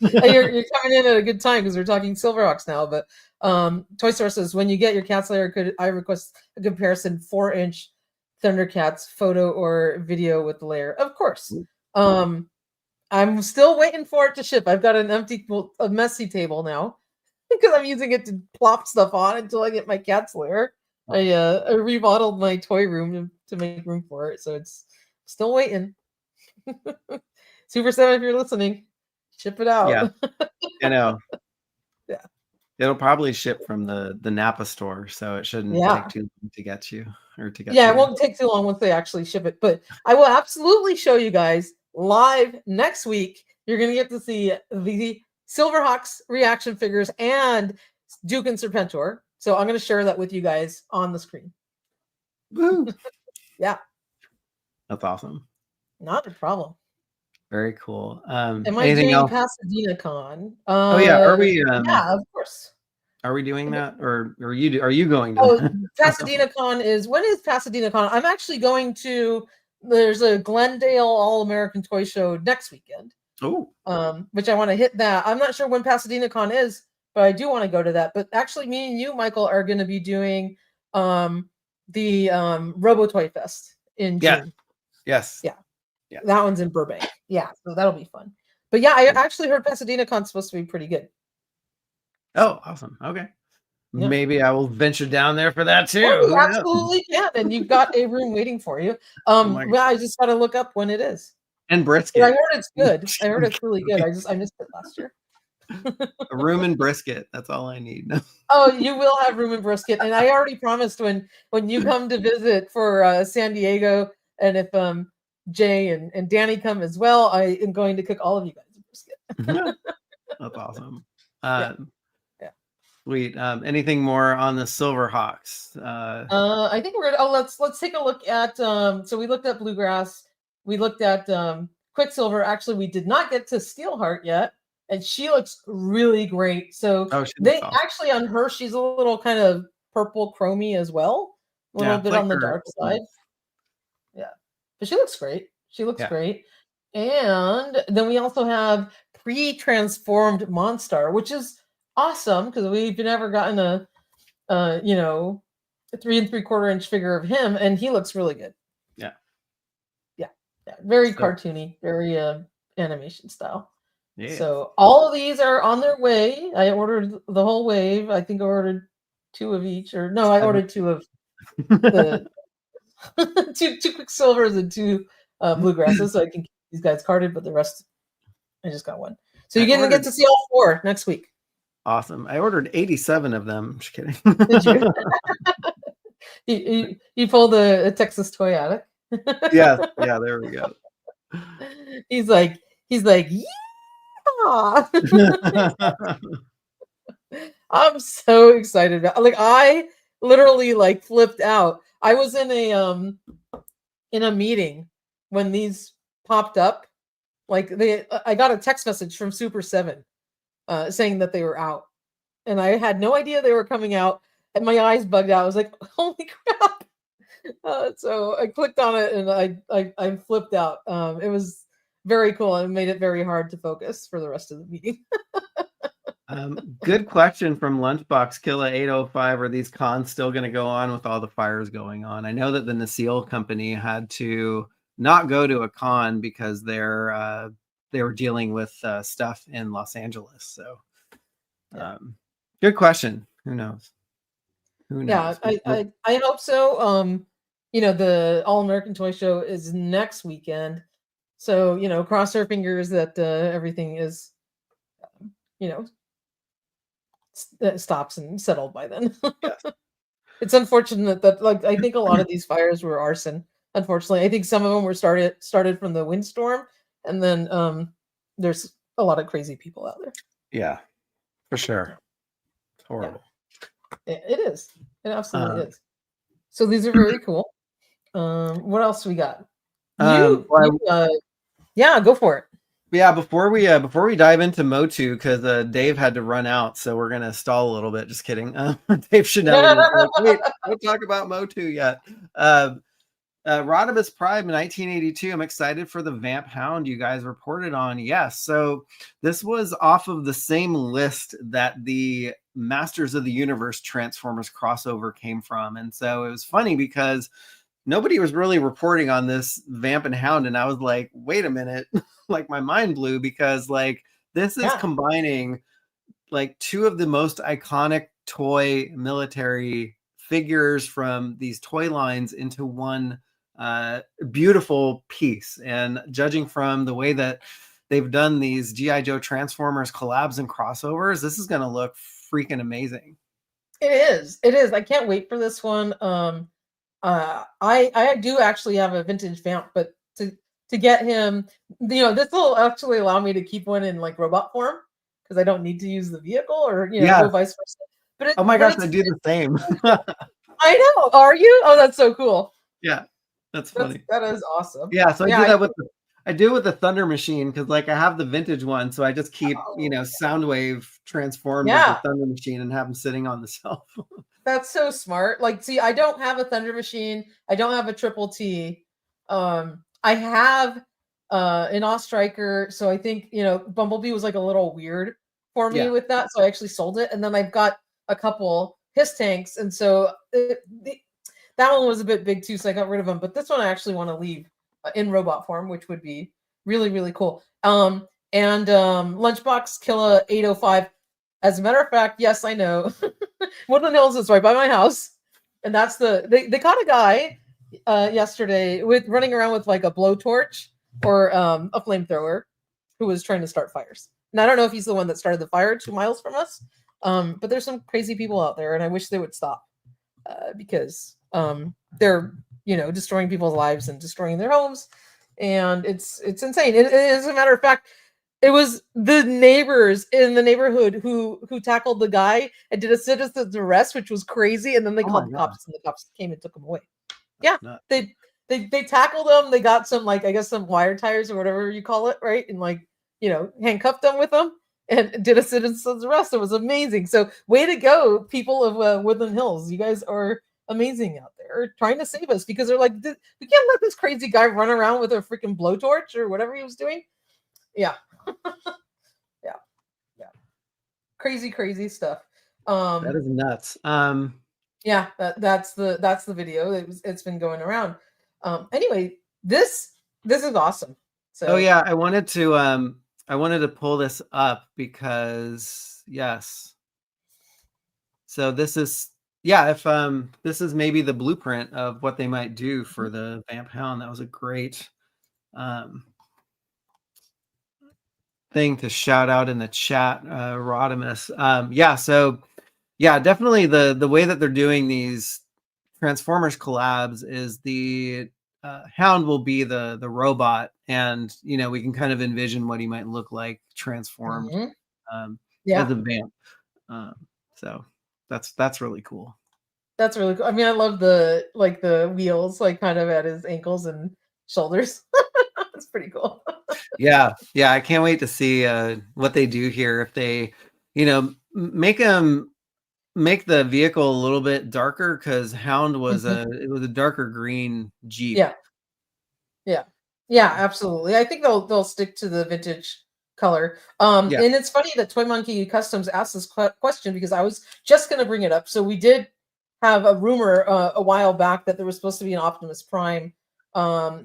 You're coming in at a good time because we're talking Silverhawks now. But Toy Sorceress, when you get your Cats layer, could I request a comparison 4-inch Thundercats photo or video with the layer? Of course. I'm still waiting for it to ship. I've got a messy table now because I'm using it to plop stuff on until I get my Cats layer. I remodeled my toy room to make room for it, so it's still waiting. Super 7, if you're listening, ship it out. Yeah, I know. Yeah. It'll probably ship from the Napa store, so it shouldn't take too long to get you or to get. Yeah, it won't take too long once they actually ship it. But I will absolutely show you guys live next week. You're going to get to see the Silverhawks reaction figures and Duke and Serpentor. So I'm going to share that with you guys on the screen. Woo! Yeah. That's awesome. Not a problem. Very cool. Am I anything doing else? Pasadena Con? Oh yeah, are we? Yeah, of course. Are we doing that, or are you going to? Oh, Pasadena Con when is Pasadena Con? I'm actually going to. There's a Glendale All American Toy Show next weekend. Oh. Which I want to hit that. I'm not sure when Pasadena Con is, but I do want to go to that. But actually, me and you, Michael, are going to be doing the Robo Toy Fest in June. Yes. Yeah. That one's in Burbank. Yeah, so that'll be fun. But yeah, I actually heard Pasadena Con's supposed to be pretty good. Oh, awesome. Okay. Yeah. Maybe I will venture down there for that too. Oh, you absolutely can. And you've got a room waiting for you. Well, I just got to look up when it is. And brisket. I heard it's good. I heard it's really good. I missed it last year. A room and brisket. That's all I need. Oh, you will have room and brisket. And I already promised when you come to visit for San Diego, and if Jay and Danny come as well, I am going to cook all of you guys a brisket. That's awesome. Yeah. Sweet. Anything more on the Silverhawks? I think we're let's take a look at so we looked at Bluegrass, we looked at Quicksilver. Actually, we did not get to Steelheart yet, and she looks really great. So they actually on her, she's a little kind of purple chromy as well, a little bit on the dark side. Yeah, but she looks great. She looks great. And then we also have pre-transformed Monstar, which is awesome because we've never gotten a 3 3/4 inch figure of him, and he looks really good. Yeah. Yeah, very So, cartoony, very animation style. yeah. So all of these are on their way. I ordered the whole wave. I think I ordered 2 of each, or no, I ordered 2 of the two Quicksilvers and 2 Bluegrasses, so I can keep these guys carded. But the rest, I just got 1. So you're gonna get to see all 4 next week. Awesome. I ordered 87 of them. I'm just kidding. Did you? You pulled a Texas Toy Addict. Yeah, there we go. He's like, yeah. I'm so excited about. Like, I literally like flipped out. I was in a meeting when these popped up. Like, I got a text message from Super 7 saying that they were out, and I had no idea they were coming out, and my eyes bugged out. I was like, holy crap. So I clicked on it and I flipped out. It was very cool and made it very hard to focus for the rest of the meeting. Good question from Lunchbox Killa 805. Are these cons still going to go on with all the fires going on? I know that the Nacelle company had to not go to a con because they were dealing with stuff in Los Angeles. So, good question. Who knows? Yeah, I hope so. The All American Toy Show is next weekend, so cross our fingers that everything is, stops and settled by then. Yes. It's unfortunate that, like, I think a lot of these fires were arson. Unfortunately, I think some of them were started from the windstorm, and then there's a lot of crazy people out there. Yeah, for sure. It's horrible. Yeah. It is. It absolutely is. So these are very cool. What else we got? Yeah, go for it. Yeah, before we dive into MOTU, because Dave had to run out, so we're gonna stall a little bit. Just kidding. Dave Chanel was like, wait, don't talk about MOTU yet. Rodimus Prime in 1982. I'm excited for the Vamp Hound you guys reported on. Yes, so this was off of the same list that the Masters of the Universe Transformers crossover came from, and so it was funny because nobody was really reporting on this Vamp and Hound, and I was like, wait a minute. Like, my mind blew because, like, this is combining like 2 of the most iconic toy military figures from these toy lines into one beautiful piece. And judging from the way that they've done these G.I. Joe Transformers collabs and crossovers, this is going to look freaking amazing. It is. I can't wait for this one. I do actually have a vintage Vamp, but to get him, this will actually allow me to keep one in like robot form because I don't need to use the vehicle, or go vice versa. But oh my gosh, I do the same. I know. Are you? Oh, that's so cool. Yeah, that's funny. That is awesome. Yeah, so I do that I do with the Thunder Machine, because like I have the vintage one, so I just keep Soundwave transformed as the Thunder Machine and have them sitting on the shelf. That's so smart. Like, see, I don't have a Thunder Machine. I don't have a Triple T. I have an Ostriker, so I think Bumblebee was like a little weird for me with that, so I actually sold it, and then I've got a couple Hiss tanks, and so that one was a bit big too, so I got rid of them. But this one I actually want to leave in robot form, which would be really, really cool. And Lunchbox Killa 805. As a matter of fact, yes, I know. Woodland Hills is right by my house, and that's they caught a guy yesterday running around with like a blowtorch or a flamethrower who was trying to start fires. And I don't know if he's the one that started the fire 2 miles from us, but there's some crazy people out there, and I wish they would stop because they're destroying people's lives and destroying their homes, and it's insane. As a matter of fact, it was the neighbors in the neighborhood who tackled the guy and did a citizen's arrest, which was crazy. And then they called the cops, and the cops came and took him away. Yeah, they tackled him. They got some, like, I guess some wire tires or whatever you call it, right? And like handcuffed them with them and did a citizen's arrest. It was amazing. So way to go, people of Woodland Hills. You guys are amazing out there trying to save us because they're like, we can't let this crazy guy run around with a freaking blowtorch or whatever he was doing. Yeah. Yeah. Yeah. Crazy stuff. That is nuts. Yeah, that's the video. It's been going around. Anyway, this is awesome. So oh yeah, I wanted to pull this up because yes. So this is if this is maybe the blueprint of what they might do for the Vamp Hound. That was a great thing to shout out in the chat, Rodimus. Yeah, so yeah, definitely the way that they're doing these Transformers collabs is the Hound will be the robot, and we can kind of envision what he might look like transformed as a Vamp. So that's really cool. That's really cool. I mean, I love the wheels, like kind of at his ankles and shoulders. It's pretty cool. Yeah, I can't wait to see what they do here. If they, make the vehicle a little bit darker, because Hound was a darker green Jeep. Yeah, absolutely. I think they'll stick to the vintage color. And it's funny that Toy Monkey Customs asked this question because I was just going to bring it up. So we did have a rumor a while back that there was supposed to be an Optimus Prime,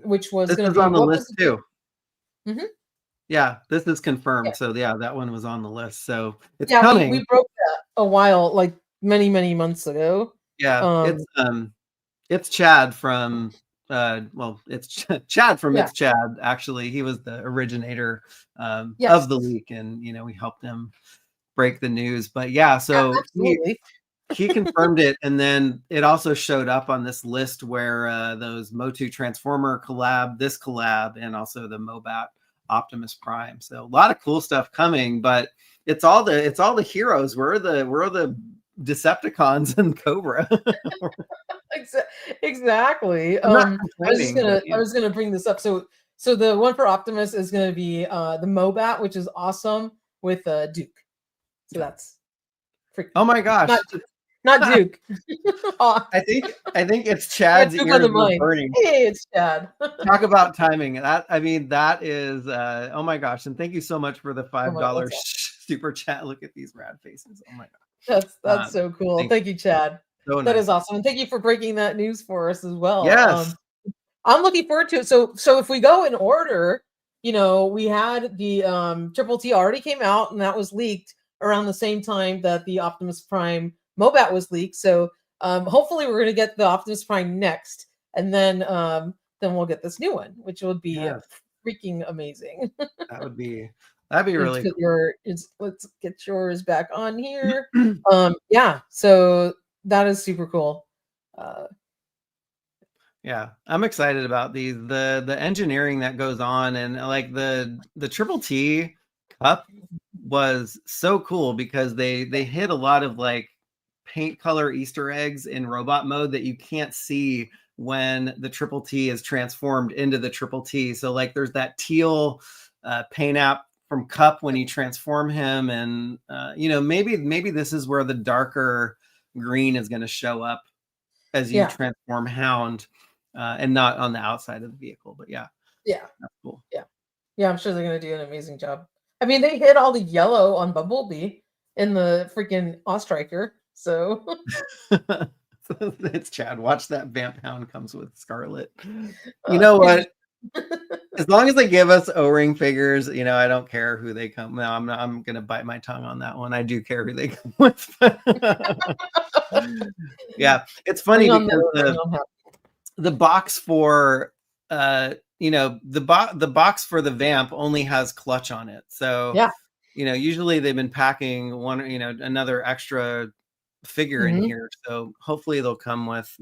which was going to be on the list too. Yeah, this is confirmed. Yeah. So yeah, that one was on the list. So it's coming. We broke that a while, like many months ago. Yeah, it's Chad from it's Chad from It's Chad. Actually, he was the originator of the leak, and we helped him break the news. But yeah, so he confirmed it, and then it also showed up on this list where those MOTU Transformer this collab, and also the Mobat Optimus Prime. So a lot of cool stuff coming, but it's all the heroes. We're the Decepticons and Cobra. Exactly. I was gonna bring this up. So the one for Optimus is gonna be the Mobat, which is awesome, with Duke. So that's freaking oh my gosh. Not Duke. I think it's Chad's ears were burning. Hey, it's Chad. Talk about timing. That is oh my gosh. And thank you so much for the $5 super chat. Look at these rad faces. Oh my gosh. That's so cool. Thank you, Chad. So that is awesome. And thank you for breaking that news for us as well. Yes. I'm looking forward to it. So if we go in order, we had the Triple T already came out, and that was leaked around the same time that the Optimus Prime Mobat was leaked. So hopefully we're going to get the Optimus Prime next, and then we'll get this new one, which would be freaking amazing. That'd be really cool. Let's get yours back on here. Yeah, so that is super cool. Yeah, I'm excited about these. The engineering that goes on, and like the Triple T Cup was so cool because they hit a lot of like paint color Easter eggs in robot mode that you can't see when the Triple T is transformed into the Triple T. So like there's that teal paint app from Cup when you transform him, and maybe this is where the darker green is going to show up as you transform Hound, and not on the outside of the vehicle. But that's cool. Yeah, I'm sure they're going to do an amazing job. I mean, they hit all the yellow on Bumblebee in the freaking Ostriker. So it's Chad. Watch that Vamp Hound comes with Scarlet. You know what? As long as they give us O-ring figures, I don't care who they come. No, I'm gonna bite my tongue on that one. I do care who they come with. Yeah, it's funny because the box for the box for the Vamp only has clutch on it. So usually they've been packing another extra figure in here. So hopefully they'll come with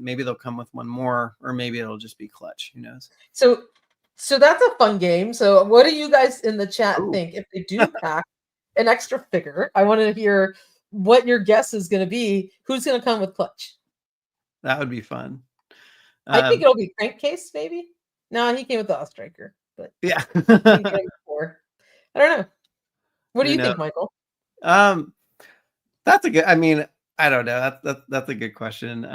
one more, or maybe it'll just be clutch. Who knows? So that's a fun game. So what do you guys in the chat think if they do pack an extra figure? I want to hear what your guess is going to be. Who's going to come with clutch? That would be fun. I think it'll be Crankcase, maybe. No, he came with the Ostriker, but yeah. I don't know. What do you think, Michael? That's a good. I mean, I don't know. That's a good question.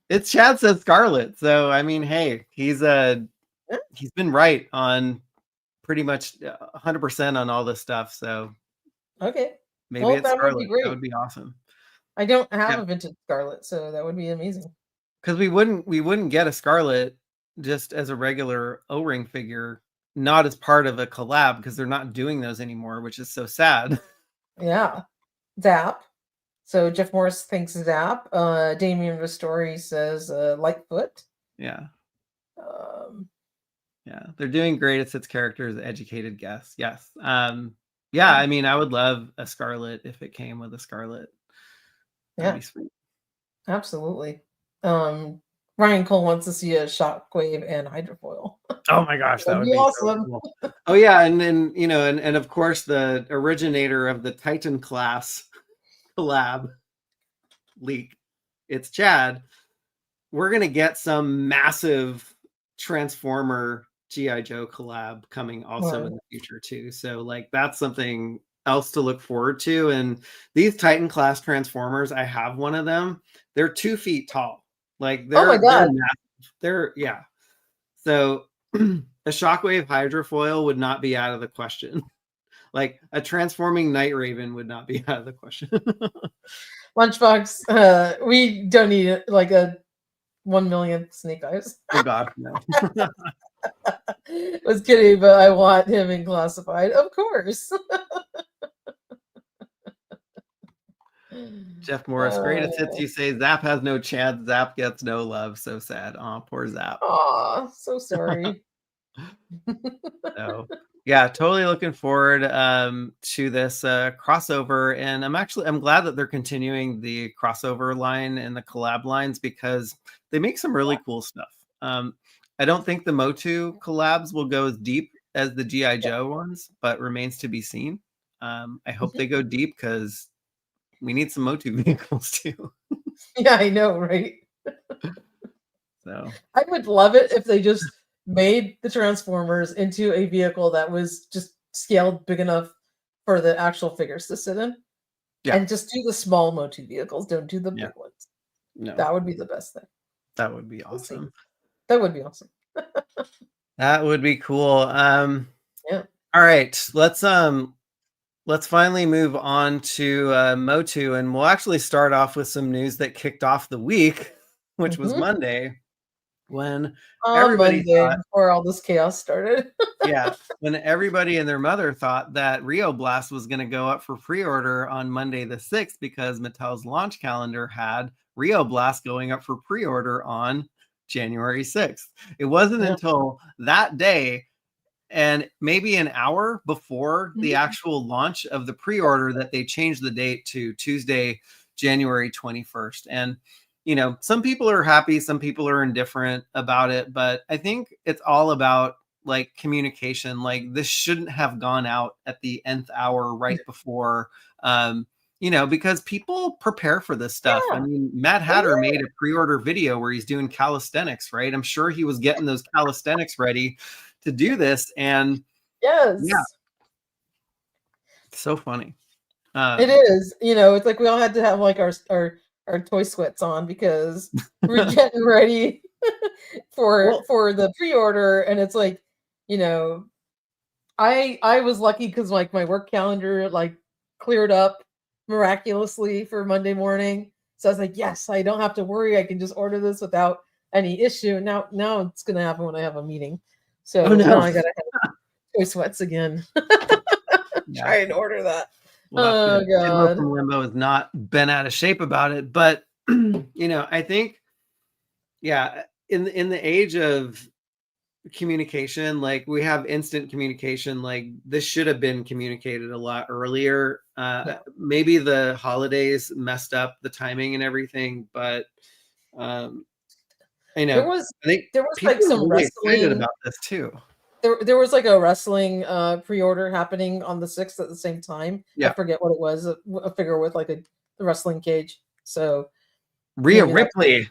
It's Chad says Scarlet. So I mean, hey, he's been right on pretty much 100% on all this stuff. So Okay. maybe Well, it's that would be Scarlet. That great. would be awesome. I don't have Yeah, a vintage Scarlet, so that would be amazing. because we wouldn't get a Scarlet just as a regular O-ring figure, not as part of a collab, because they're not doing those anymore, which is so sad. Yeah. Zap. So Jeff Morris thinks Zap. Damien Ristori says Lightfoot. Yeah. Um, Yeah, they're doing great. It's its characters, educated guess. Yes. Yeah, I mean, I would love a Scarlet if it came with a Scarlet. That'd yeah, be sweet. absolutely. Ryan Cole wants to see a Shockwave and Hydrofoil. Oh my gosh, that That'd would be be awesome. so cool. Oh yeah, and then and of course the originator of the Titan class collab leak, it's Chad. We're gonna get some massive Transformer GI Joe collab coming also in the future too. So like that's something else to look forward to. And these Titan class Transformers, I have one of them. They're 2 feet tall. Like Oh my they're God. massive. They're yeah. So a Shockwave Hydrofoil would not be out of the question. Like a transforming Night Raven would not be out of the question. Lunchbox, we don't need like a 1 million Snake Eyes. Oh God, no. Was kidding, but I want him in classified, of course. Jeff Morris, greatest hits. You say Zap has no chance. Zap gets no love. So sad. Oh, poor Zap. Aw, so sorry. So yeah, totally looking forward to this crossover, and I'm glad that they're continuing the crossover line and the collab lines because they make some really cool stuff. I don't think the MOTU collabs will go as deep as the GI Joe ones, but remains to be seen. I hope they go deep because we need some MOTU vehicles too. Yeah, I know, right? So I would love it if they just made the Transformers into a vehicle that was just scaled big enough for the actual figures to sit in. yeah, And just do the small MOTU vehicles. Don't do the big ones. no, That would be the best thing. that would be We'll see. awesome. That would be awesome. That would be cool. Yeah. All right, let's finally move on to MOTU, and we'll actually start off with some news that kicked off the week, which was Monday, when everybody thought, before all this chaos started. yeah, when everybody and their mother thought that Rio Blast was going to go up for pre-order on Monday the 6th because Mattel's launch calendar had Rio Blast going up for pre-order on January 6th. It wasn't until that day and maybe an hour before the actual launch of the pre-order that they changed the date to Tuesday, January 21st. And, some people are happy, some people are indifferent about it, but I think it's all about like communication. Like this shouldn't have gone out at the nth hour right before, because people prepare for this stuff. Yeah. I mean, Mad Hatter made a pre-order video where he's doing calisthenics, right? I'm sure he was getting those calisthenics ready to do this. And yes. yeah, so funny. It is. It's like we all had to have like our toy sweats on because we're getting ready for the pre-order. And it's like, I was lucky because like my work calendar like cleared up miraculously for Monday morning. So I was like, yes, I don't have to worry. I can just order this without any issue. Now it's gonna happen when I have a meeting. So now I gotta have toy sweats again. Try and order that. Oh God, from Limbo has not been out of shape about it, but I think, in the age of communication, like we have instant communication, like this should have been communicated a lot earlier. Maybe the holidays messed up the timing and everything, but I know there was like some really wrestling excited about this too. There was like a wrestling pre-order happening on the 6th at the same time. I forget what it was. A figure with like a wrestling cage. So Rhea Ripley.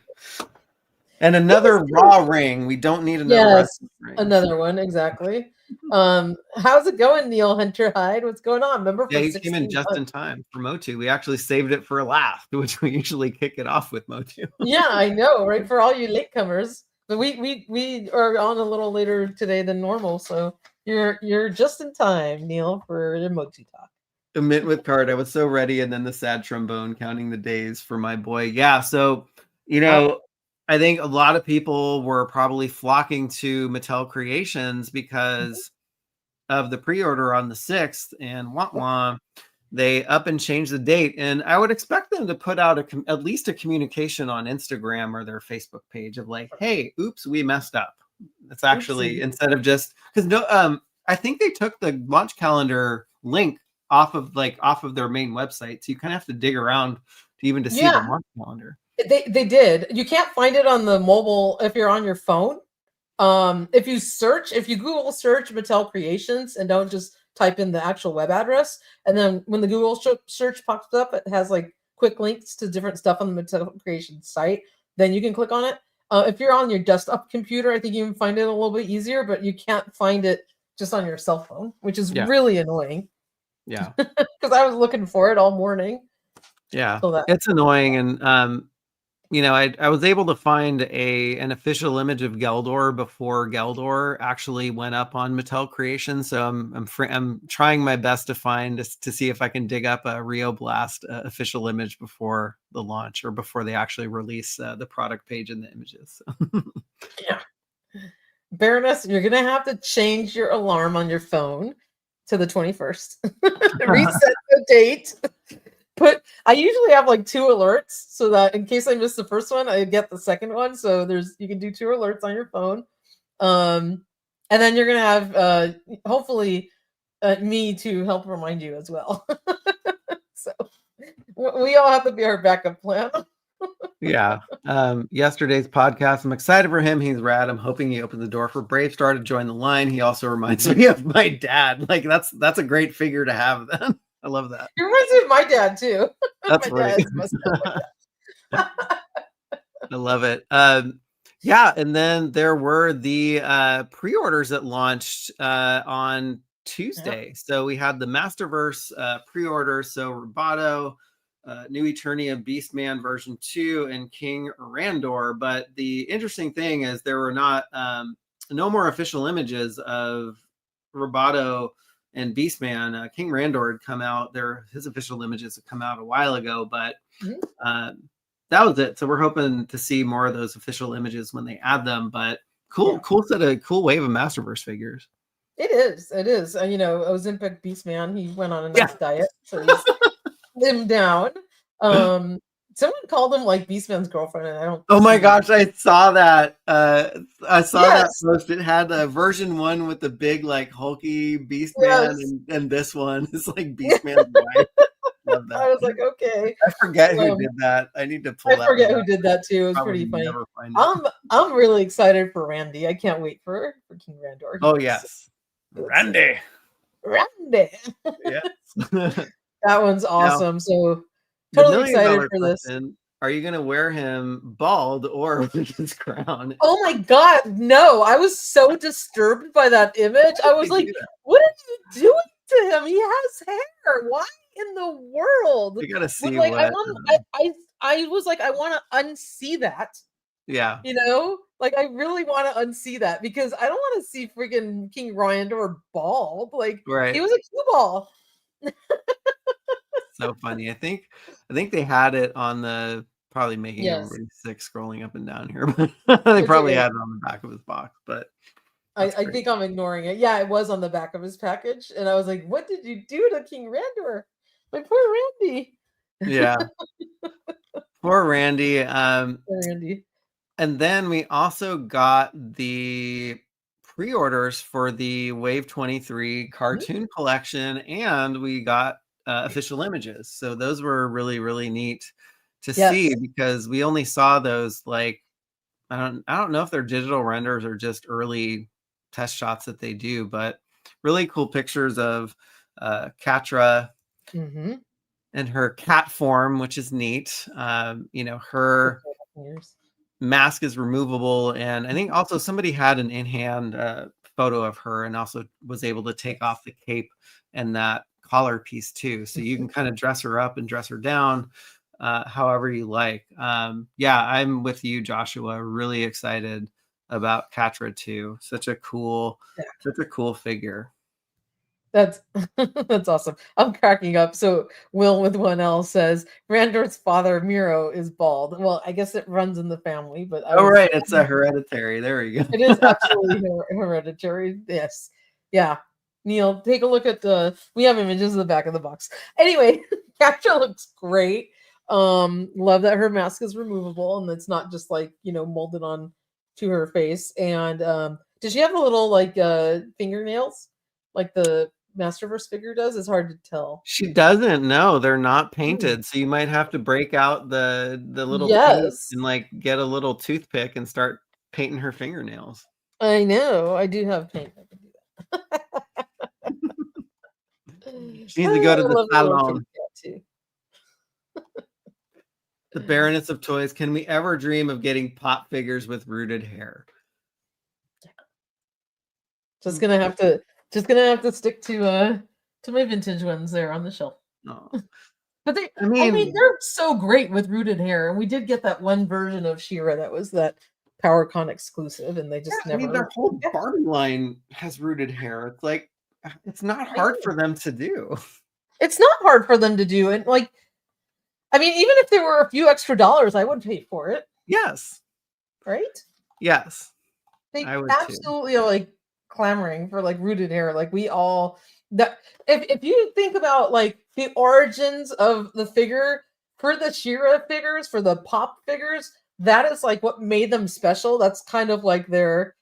And another Raw ring. We don't need another wrestling ring. Another one, exactly. How's it going, Neil Hunter Hyde? What's going on? Remember Yeah, for he came in 16 just in months. time for MOTU. We actually saved it for a last, which we usually kick it off with MOTU. Yeah, I know, right? For all you latecomers. But we are on a little later today than normal, so you're just in time, Neil, for the MOTU talk. A mint with card. I was so ready, and then the sad trombone counting the days for my boy. Yeah, so I think a lot of people were probably flocking to Mattel Creations because of the pre-order on the 6th, and they up and changed the date. And I would expect them to put out at least a communication on Instagram or their Facebook page of like, hey, oops, we messed up. It's actually Oopsie. instead of just because I think they took the launch calendar link off of their main website. So you kind of have to dig around to even see the launch calendar. They did. You can't find it on the mobile if you're on your phone. If you Google search Mattel Creations and don't just type in the actual web address, and then when the Google search pops up, it has like quick links to different stuff on the Mattel Creations site. Then you can click on it. If you're on your desktop computer, I think you can find it a little bit easier, but you can't find it just on your cell phone, which is really annoying. Yeah, because I was looking for it all morning. Yeah, it's annoying, and I was able to find an official image of Geldor before Geldor actually went up on Mattel Creations. So I'm trying my best to see if I can dig up a Rio Blast official image before the launch or before they actually release the product page and the images. Yeah, Baroness, you're gonna have to change your alarm on your phone to the 21st. Reset the date. I usually have like 2 alerts so that in case I miss the first one, I get the second one. So you can do 2 alerts on your phone. And then you're gonna have hopefully me to help remind you as well. So we all have to be our backup plan. Yeah. Yesterday's podcast, I'm excited for him. He's rad. I'm hoping he opens the door for Brave Star to join the line. He also reminds me of my dad. Like that's a great figure to have then. I love that. He reminds me of my dad too. That's my right. dad's messed up like that. I love it. Yeah, and then there were the pre-orders that launched on Tuesday. Yeah. So we had the Masterverse pre-order. So Roboto, New Eternia Beastman version 2, and King Randor. But the interesting thing is there were no more official images of Roboto and Beastman. King Randor had come out. His official images had come out a while ago, but that was it. So we're hoping to see more of those official images when they add them. But cool wave of Masterverse figures. It is. Ozempic Beastman, he went on a nice diet, so he's slimmed down. Someone called him like Beastman's girlfriend, and I don't. Oh my gosh, I saw that. That post. It had a version 1 with the big like hulky Beastman, and this one is like Beastman's wife. Love that. I was like, okay. I forget who did that. I need to pull that. I forget who did that too. It was pretty funny. I'm really excited for Randy. I can't wait for King Randor. Oh yes, Randy. Yes. That one's awesome. So totally excited for this. Are you going to wear him bald or with his crown? Oh my God, no. I was so disturbed by that image. I was like, what are you doing to him? He has hair. Why in the world? You got to see like, I was like, I want to unsee that. Yeah. Like I really want to unsee that because I don't want to see freaking King Randor bald. Like he was a cue ball. So funny. I think they had it on the probably making everybody sick scrolling up and down here, but they probably had it on the back of his box. But I think I'm ignoring it. Yeah, it was on the back of his package, and I was like, "What did you do to King Randor? My poor Randy." Yeah, poor Randy. Poor Randy. And then we also got the pre-orders for the Wave 23 cartoon collection, and we got official images. So those were really, really neat to see because we only saw those like I don't know if they're digital renders or just early test shots that they do, but really cool pictures of Catra and her cat form, which is neat. Her mask is removable, and I think also somebody had an in-hand photo of her, and also was able to take off the cape and that collar piece too. So you can kind of dress her up and dress her down however you like. Yeah, I'm with you, Joshua. Really excited about Catra too. Such a cool figure. That's that's awesome. I'm cracking up. So Will with one L says Randor's father Miro is bald. Well, I guess it runs in the family, but Right, it's a hereditary. There we go. It is absolutely hereditary. Yes, yeah. Neil, take a look at the. We have images in the back of the box. Anyway, Catra looks great. Love that her mask is removable and it's not just like molded on to her face. And does she have a little like fingernails like the Masterverse figure does? It's hard to tell. She doesn't. No, they're not painted. So you might have to break out the little paint Yes, and like get a little toothpick and start painting her fingernails. I know. I do have paint. I can do that. She needs to go to I the love the little salon. kitty cat, too. The Baroness of Toys. Can we ever dream of getting pop figures with rooted hair? Just gonna have to stick to my vintage ones there on the shelf. No. But I mean, they're so great with rooted hair, and we did get that one version of She-Ra that was that PowerCon exclusive, and they just never. I mean, their whole Barbie line has rooted hair. It's like it's not hard for them to do. It's not hard for them to do, and like, I mean, even if there were a few extra dollars, I would pay for it. Yes. Right? Yes. They I would absolutely are like clamoring for like rooted hair. Like we all that if you think about like the origins of the figure for the She-Ra figures, for the pop figures, that is like what made them special. That's kind of like their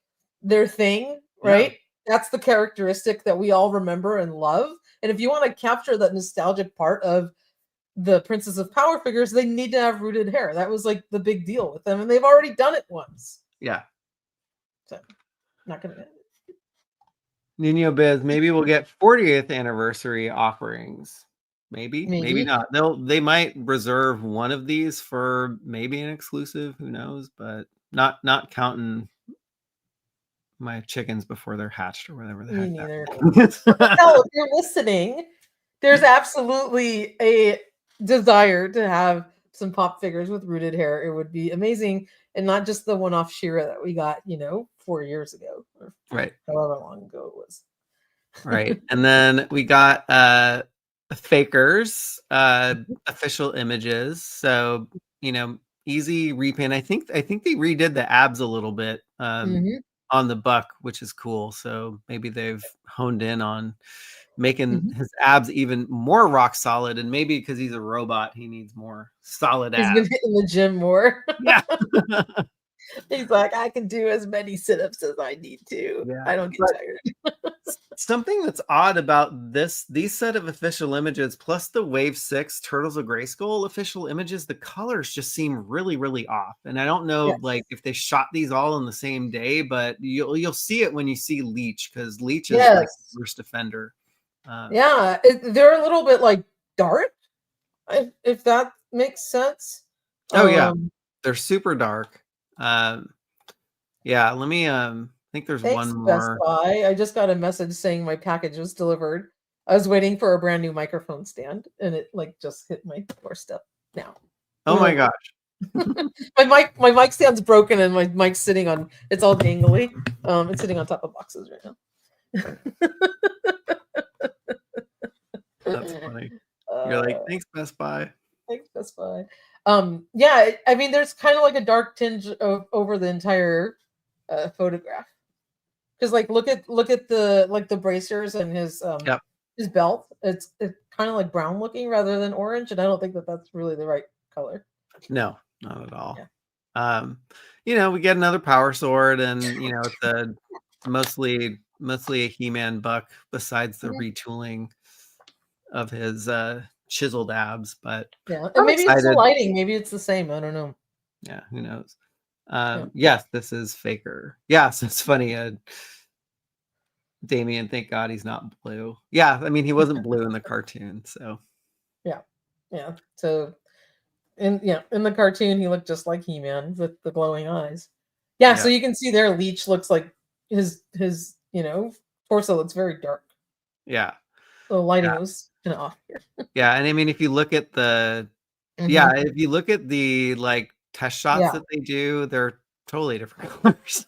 thing, right? Yeah. That's the characteristic that we all remember and love. And if you want to capture that nostalgic part of the Princess of Power figures, they need to have rooted hair. That was like the big deal with them, and they've already done it once. Yeah. So, not gonna. Nino Biz, maybe we'll get 40th anniversary offerings. Maybe not. They might reserve one of these for maybe an exclusive. Who knows? But not counting my chickens before they're hatched or whatever the heck. Neither. Well, if you're listening, there's absolutely a desire to have some pop figures with rooted hair. It would be amazing, and not just the one-off She-Ra that we got, 4 years ago, or right, however long ago it was. Right, and then we got Fakers official images. So easy repaint. I think they redid the abs a little bit on the buck, which is cool. So maybe they've honed in on making his abs even more rock solid, and maybe because he's a robot, he needs more solid abs. He's gonna get in the gym more. Yeah. He's like, I can do as many sit-ups as I need to. Yeah. I don't get tired. Something that's odd about these set of official images, plus the Wave 6 Turtles of Grayskull official images, the colors just seem really, really off. And I don't know like if they shot these all in the same day, but you'll see it when you see Leech, because Leech is like the first offender. Yeah, they're a little bit like dark, if that makes sense. Oh yeah, they're super dark. Yeah, let me I think there's one more. Best Buy. I just got a message saying my package was delivered. I was waiting for a brand new microphone stand, and it like just hit my doorstep now. Oh my gosh. my mic stand's broken, and my mic's sitting on, it's all dangly. It's sitting on top of boxes right now. That's funny. You're like, thanks, Best Buy. Thanks, Best Buy. Yeah, I mean, there's kind of like a dark tinge over the entire photograph, because like look at the bracers and his belt. It's kind of like brown looking rather than orange, and I don't think that's really the right color. No, not at all. Yeah. We get another power sword, and it's a mostly a He-Man buck, besides the retooling of his chiseled abs. But and maybe it's the lighting, maybe it's the same, I don't know. Yeah, who knows. Yes, this is Faker. Yes, it's funny. Damien, thank God he's not blue. Yeah, I mean, he wasn't blue in the cartoon, so yeah. So in the cartoon he looked just like He-Man with the glowing eyes. So you can see there Leech looks like his torso looks very dark. Yeah. The lighting Yeah. was kind of off here. Yeah. And I mean, if you look at the, yeah, if you look at the like test shots Yeah. that they do, they're totally different colors.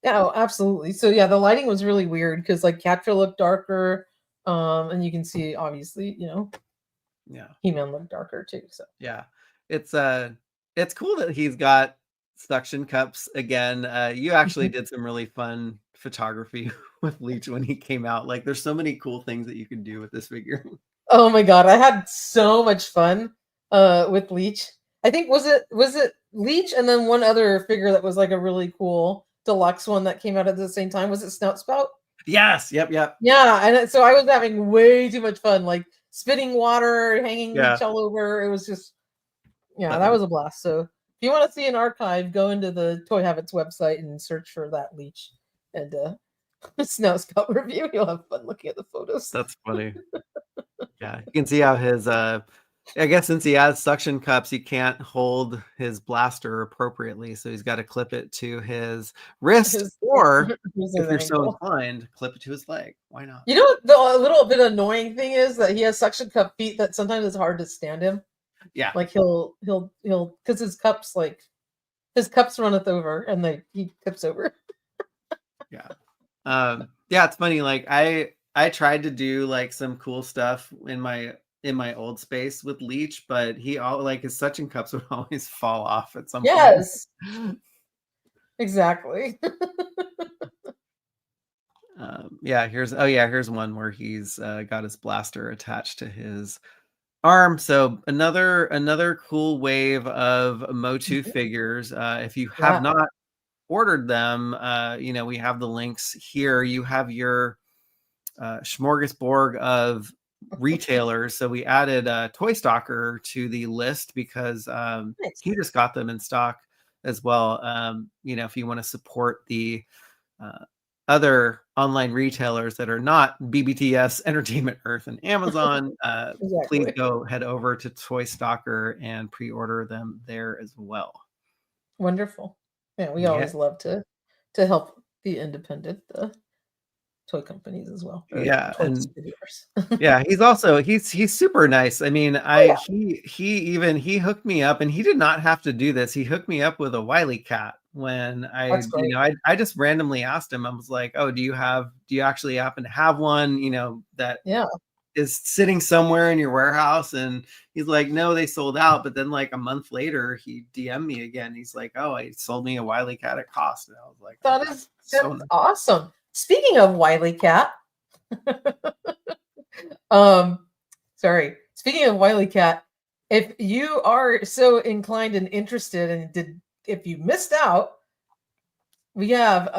Yeah, oh, absolutely. So yeah, the lighting was really weird because like Catra looked darker, and you can see obviously, Yeah. He-Man looked darker too. So Yeah. It's cool that he's got suction cups again. You actually did some really fun photography with Leech when he came out. Like there's so many cool things that you can do with this figure. oh my god, I had so much fun with Leech. I think was it Leech and then one other figure that was like a really cool deluxe one that came out at the same time. Was it Snout Spout? Yes. Yep. Yeah, and so I was having way too much fun, like spitting water, hanging Yeah. Leech all over. It was just, that was a blast. So if you want to see an archive, go into the Toy Habits website and search for that Leech and Snout Spout review. You'll have fun looking at the photos. That's funny. Yeah, you can see how his I guess since he has suction cups, he can't hold his blaster appropriately, so he's got to clip it to his wrist, or if you're so inclined, clip it to his leg. Why not? You know what the little bit annoying thing is that he has suction cup feet that sometimes it's hard to stand him. Yeah, like he'll because his cups runneth over and he tips over. Yeah. Yeah, it's funny. Like I tried to do like some cool stuff in my old space with Leech, but his suction cups would always fall off at some point. Yes. Exactly. Yeah, here's one where he's got his blaster attached to his arm. So another cool wave of MOTU figures. If you have not ordered them, we have the links here. You have your smorgasbord of retailers. So we added Toy Stalker to the list because he just got them in stock as well. If you want to support the other online retailers that are not BBTS, Entertainment Earth, and Amazon, please go head over to Toy Stalker and pre-order them there as well. Wonderful. Yeah, we always love to help the independent toy companies as well. Yeah, and yeah, he's super nice. I mean, he hooked me up, and he did not have to do this. He hooked me up with a Wily Cat when I just randomly asked him. I was like, "Oh, do you actually happen to have one? That is sitting somewhere in your warehouse?" And he's like, "No, they sold out." But then like a month later, he DM'd me again. He's like, "Oh, he sold me a Wily Cat at cost." And I was like, that's awesome. Speaking of Wily Cat, speaking of Wily Cat, if you are so inclined and interested and if you missed out, we have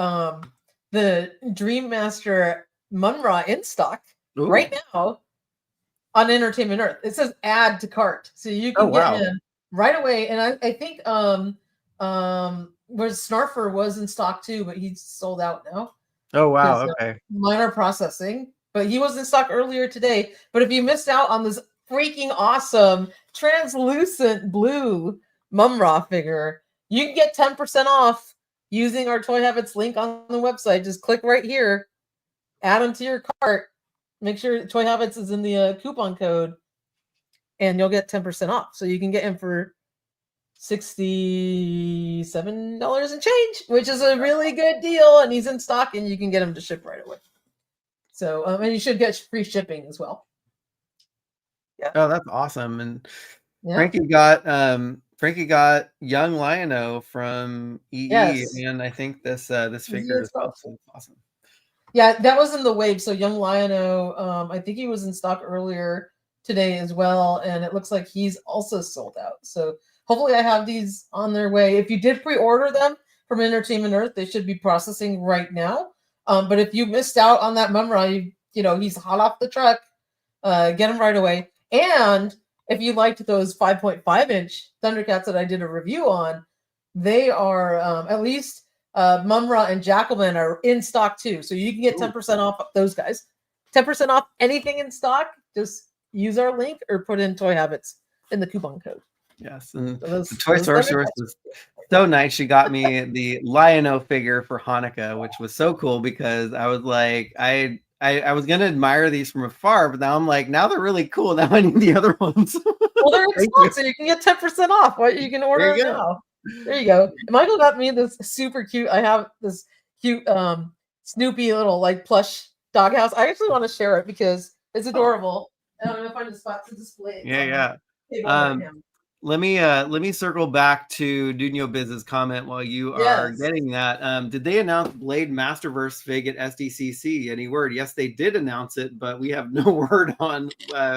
the Dream Master Munra in stock right now on Entertainment Earth. It says add to cart, so you can get in right away. And I think where Snarfer was in stock too, but he's sold out now. Oh wow, okay. Minor processing, but he was in stock earlier today. But if you missed out on this freaking awesome translucent blue Mumra figure, you can get 10% off using our Toy Habits link on the website. Just click right here, add them to your cart. Make sure Toy Habits is in the coupon code, and you'll get 10% off. So you can get him for $67 and change, which is a really good deal, and he's in stock, and you can get him to ship right away. So and you should get free shipping as well. Yeah. Oh, that's awesome. And Frankie got young Lion-O from EE, and I think this figure is also awesome. Yeah, that was in the wave. So young Lion-O, I think he was in stock earlier today as well, and it looks like he's also sold out. So hopefully I have these on their way. If you did pre-order them from Entertainment Earth, they should be processing right now. But if you missed out on that Mumra, he's hot off the truck. Get him right away. And if you liked those 5.5-inch Thundercats that I did a review on, they are at least Mumra and Jackalman are in stock too. So you can get 10% off those guys. 10% off anything in stock. Just use our link or put in Toy Habits in the coupon code. Yes, and the Toy Sorceress so nice. She got me the Lion-O figure for Hanukkah, which was so cool because I was like, I was gonna admire these from afar, but now I'm like, now they're really cool. Now I need the other ones. Well, they're Thank you. exclusive. You can get 10% off. What you can order There you them go. now. There you go. Michael got me this super cute. I have this cute Snoopy little like plush doghouse. I actually want to share it because it's adorable. And I'm gonna find a spot to display it. Yeah. Let me circle back to Dunyo Biz's comment while you are getting that. Did they announce Blade Masterverse Fig at SDCC? Any word? Yes, they did announce it, but we have no word on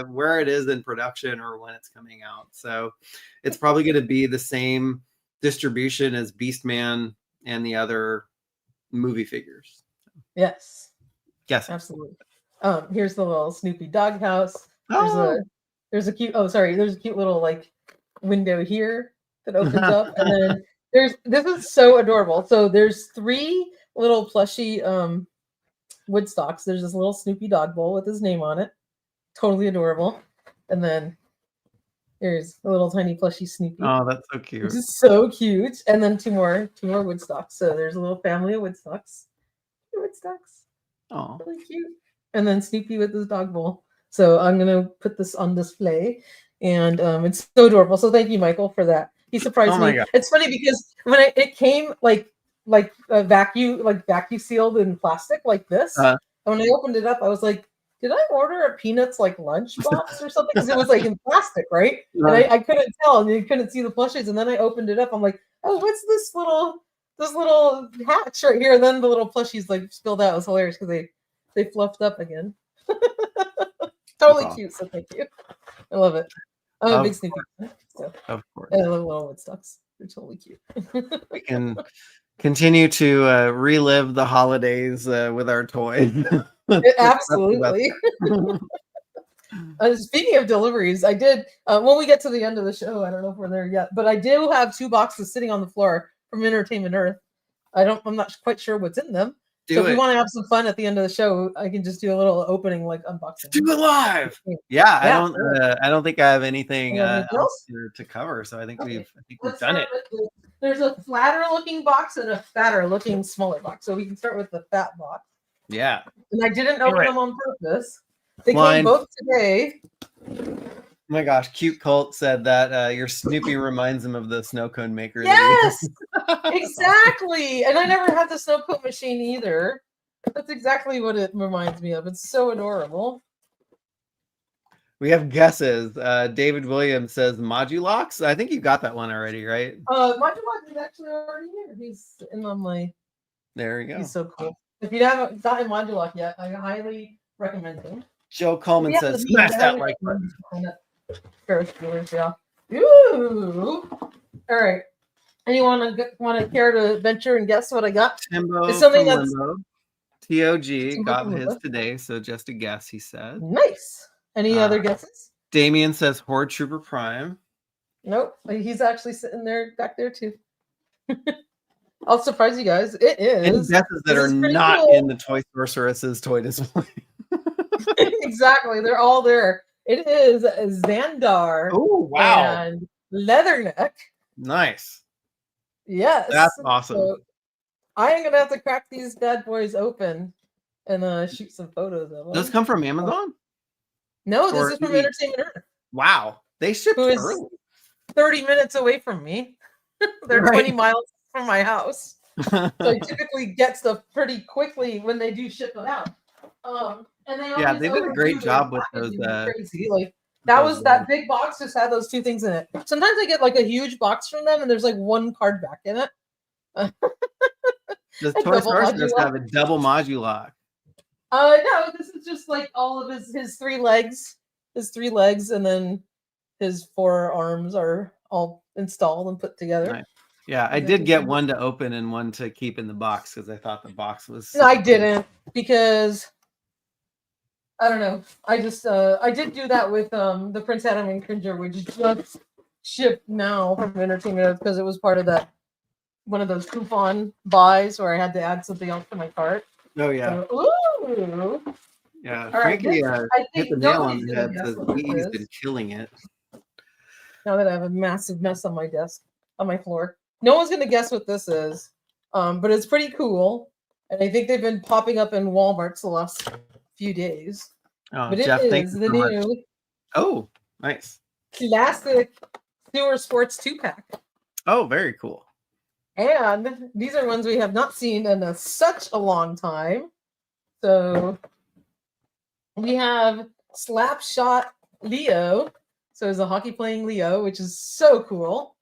where it is in production or when it's coming out. So it's probably going to be the same distribution as Beastman and the other movie figures. Yes. Yes. Absolutely. Here's the little Snoopy doghouse. Oh. There's a cute little like window here that opens up, and then this is so adorable. So there's 3 little plushy Woodstocks. There's this little Snoopy dog bowl with his name on it, totally adorable. And then there's a little tiny plushy Snoopy. Oh, that's so cute. Which is so cute. And then two more Woodstocks. So there's a little family of Woodstocks. Oh, really cute. And then Snoopy with his dog bowl. So I'm gonna put this on display, and it's so adorable. So thank you, Michael, for that. He surprised me. God. It's funny because when it came like a vacuum sealed in plastic like this, and when I opened it up, I was like, did I order a Peanuts like lunch box or something? Because it was like in plastic, right? And I couldn't tell, and you couldn't see the plushies. And then I opened it up. I'm like, oh, what's this little hatch right here? And then the little plushies like spilled out. It was hilarious because they fluffed up again. Totally cute. So thank you. I love it. I'm a big Snoopy fan. So. Of course. And I love little Woodstocks. They're totally cute. We can continue to relive the holidays with our toys. Absolutely. Speaking of deliveries, I did when we get to the end of the show, I don't know if we're there yet, but I do have 2 boxes sitting on the floor from Entertainment Earth. I'm not quite sure what's in them. So if we want to have some fun at the end of the show, I can just do a little opening like unboxing. Do it live. Yeah, I don't think I have anything else to cover. So I think we've done it. There's a flatter looking box and a fatter looking smaller box. So we can start with the fat box. Yeah. And I didn't open them on purpose. They came both today. Oh my gosh, Cute Cult said that your Snoopy reminds him of the snow cone maker. Yes, exactly. And I never had the snow cone machine either. That's exactly what it reminds me of. It's so adorable. We have guesses. David Williams says Modulocks. I think you got that one already, right? Modulocks is actually already here. He's in on my. There you go. He's so cool. If you haven't gotten Modulock yet, I highly recommend him. Joe Coleman says, smash that like button. Yeah. Ooh. All right. Anyone want to care to venture and guess what I got? Timbo it's something from that's Limbo. TOG got his today, so just a guess, he said. Nice. Any other guesses? Damien says Horde Trooper Prime. Nope. He's actually sitting there back there too. I'll surprise you guys. It is. Any guesses that are not in the Toy Sorceress's toy display? Exactly. They're all there. It is Xandar. Oh, wow. And Leatherneck. Nice. Yes. That's awesome. So I am going to have to crack these bad boys open and shoot some photos of them. Does this come from Amazon? No, this is from Entertainment Earth. Wow. They shipped early. 30 minutes away from me. They're 20 miles from my house. So I typically get stuff pretty quickly when they do ship it out. And they did a great job with those. Crazy. Like that big box just had those 2 things in it. Sometimes I get like a huge box from them, and there's like 1 card back in it. Does Toy Sorceress have a double Modulock? No, this is just like all of his 3 legs. His 3 legs, and then his 4 arms are all installed and put together. Nice. Yeah, I did get 1 to open and 1 to keep in the box because I thought the box was. No, I didn't because. I don't know. I just I did do that with the Prince Adam and Cringer, which just shipped now from Entertainment because it was part of that one of those coupon buys where I had to add something else to my cart. Oh yeah. So, ooh. Yeah. Frankie hit the nail on the head. Says he's been killing it. Now that I have a massive mess on my desk, on my floor. No one's gonna guess what this is, but it's pretty cool, and I think they've been popping up in Walmarts the last few days. Oh, But it Jeff, thank is you the so much. new Oh, nice. classic Sewer Sports 2-pack. Oh, very cool. And these are ones we have not seen in such a long time. So we have Slapshot Leo. So it's a hockey playing Leo, which is so cool.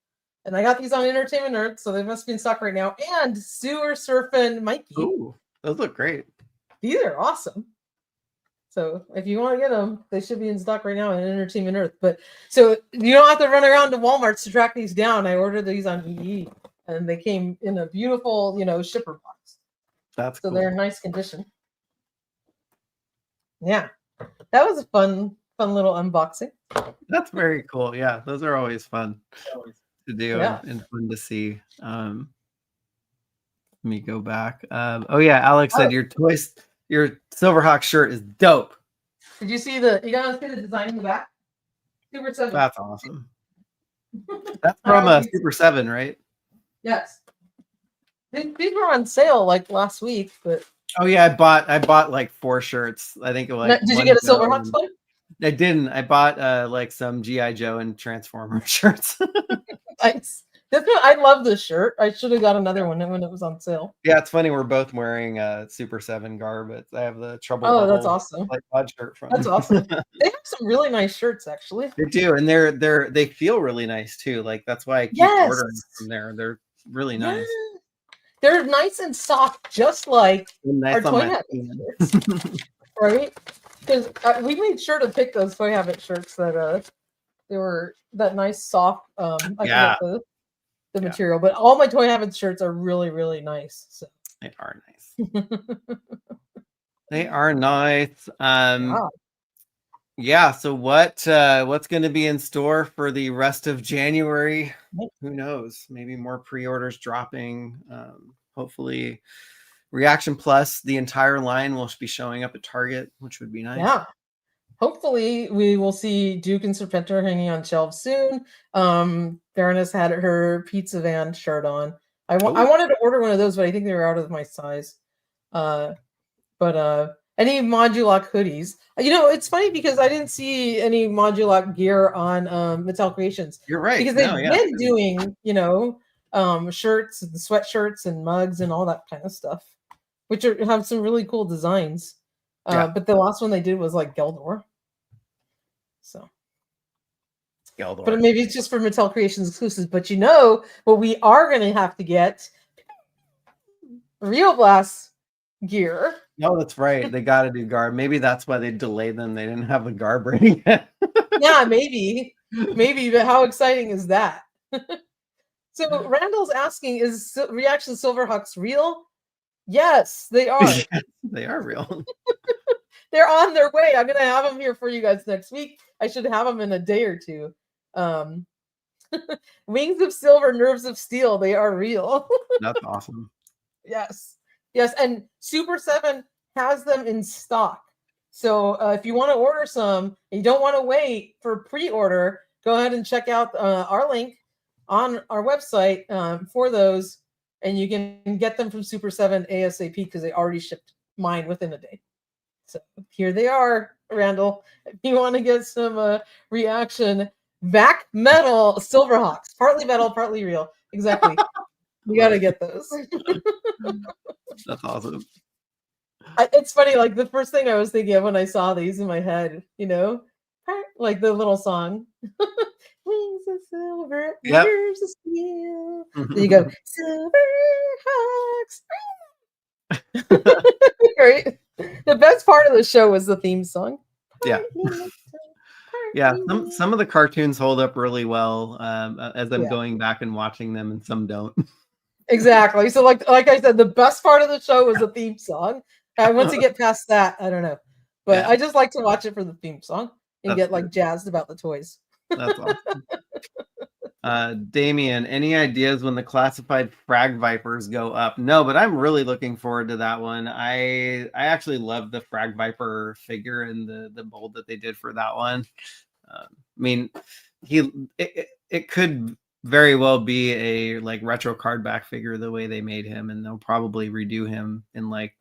And I got these on Entertainment Earth, so they must be in stock right now. And Sewer Surfing Mikey. Ooh, those look great. These are awesome. So if you want to get them, they should be in stock right now in Entertainment Earth. But so you don't have to run around to Walmart to track these down. I ordered these on EE, and they came in a beautiful, shipper box. That's So cool. they're in nice condition. Yeah, that was a fun little unboxing. That's very cool. Yeah, those are always fun to do and fun to see. Let me go back. Oh yeah, Alex said your Silverhawk shirt is dope. Did you see you gotta see the design in the back? Super 7. That's awesome. That's from Super 7, right? Yes. These were on sale like last week, but oh yeah, I bought like 4 shirts. I think like did you get a Silverhawks one? I didn't. I bought like some GI Joe and Transformer shirts. Nice. I love this shirt. I should have got another one when it was on sale. Yeah, it's funny. We're both wearing Super 7 garb. I have the Trouble. Oh, that's awesome. Like odd shirt from. That's awesome. They have some really nice shirts, actually. They do, and they feel really nice too. Like that's why I keep ordering from there. They're really nice. Yeah. They're nice and soft, just like nice our Toy Habit shirts, right? Because we made sure to pick those Toy Habit shirts that they were that nice soft. I forget the material, but all my Toy Habit shirts are really, really nice. So. They are nice. They are nice. Yeah. So what's going to be in store for the rest of January? Who knows? Maybe more pre-orders dropping. Hopefully, ReAction Plus, the entire line will be showing up at Target, which would be nice. Yeah. Hopefully, we will see Duke and Serpentor hanging on shelves soon. Baroness had her Pizza Van shirt on. I wanted to order one of those, but I think they were out of my size. But any Modulac hoodies. It's funny because I didn't see any Modulac gear on Mattel Creations. You're right. Because they've been doing, shirts and sweatshirts and mugs and all that kind of stuff, which have some really cool designs. But the last one they did was like Geldor. So. Geldor. But maybe it's just for Mattel Creations exclusives. But what we are going to have to get? Real Blast gear. No, that's right. They got to do garb. Maybe that's why they delayed them. They didn't have the garb ready yet. Yeah, maybe. But how exciting is that? So Randall's asking, is ReAction Silverhawks real? Yes, they are. They are real. They're on their way. I'm going to have them here for you guys next week. I should have them in a day or two. Wings of Silver, Nerves of Steel. They are real. That's awesome. Yes. And Super 7 has them in stock. So if you want to order some and you don't want to wait for pre-order, go ahead and check out our link on our website for those, and you can get them from Super 7 ASAP because they already shipped mine within a day. So here they are, Randall. If you want to get some ReAction Vac Metal Silverhawks, partly metal, partly real. Exactly. You got to get those. That's awesome. It's funny, like the first thing I was thinking of when I saw these in my head, like the little song. Wings of silver, nerves of steel. There you go. Silverhawks. Right? The best part of the show was the theme song. Yeah. Yeah, some of the cartoons hold up really well as I'm going back and watching them, and some don't. Exactly. So like I said, the best part of the show was the theme song. Once you get past that, I don't know. But I just like to watch it for the theme song and get like jazzed about the toys. That's awesome. Damien, any ideas when the classified Frag Vipers go up? No, but I'm really looking forward to that one. I actually love the Frag Viper figure and the mold that they did for that one. I mean, it could very well be a like retro card back figure the way they made him, and they'll probably redo him in like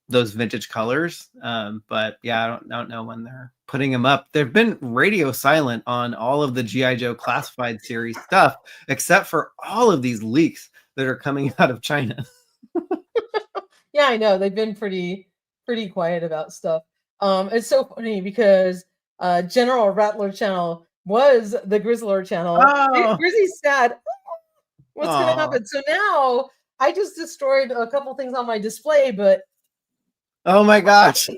those vintage colors. But yeah, I don't know when they're putting him up. They've been radio silent on all of the G.I. Joe classified series stuff, except for all of these leaks that are coming out of China. Yeah, I know. They've been pretty quiet about stuff. It's so funny because General Rattler channel was the Grizzler channel. Oh, Grizzy's sad. What's going to aw. happen? So now I just destroyed a couple things on my display, but Oh my gosh.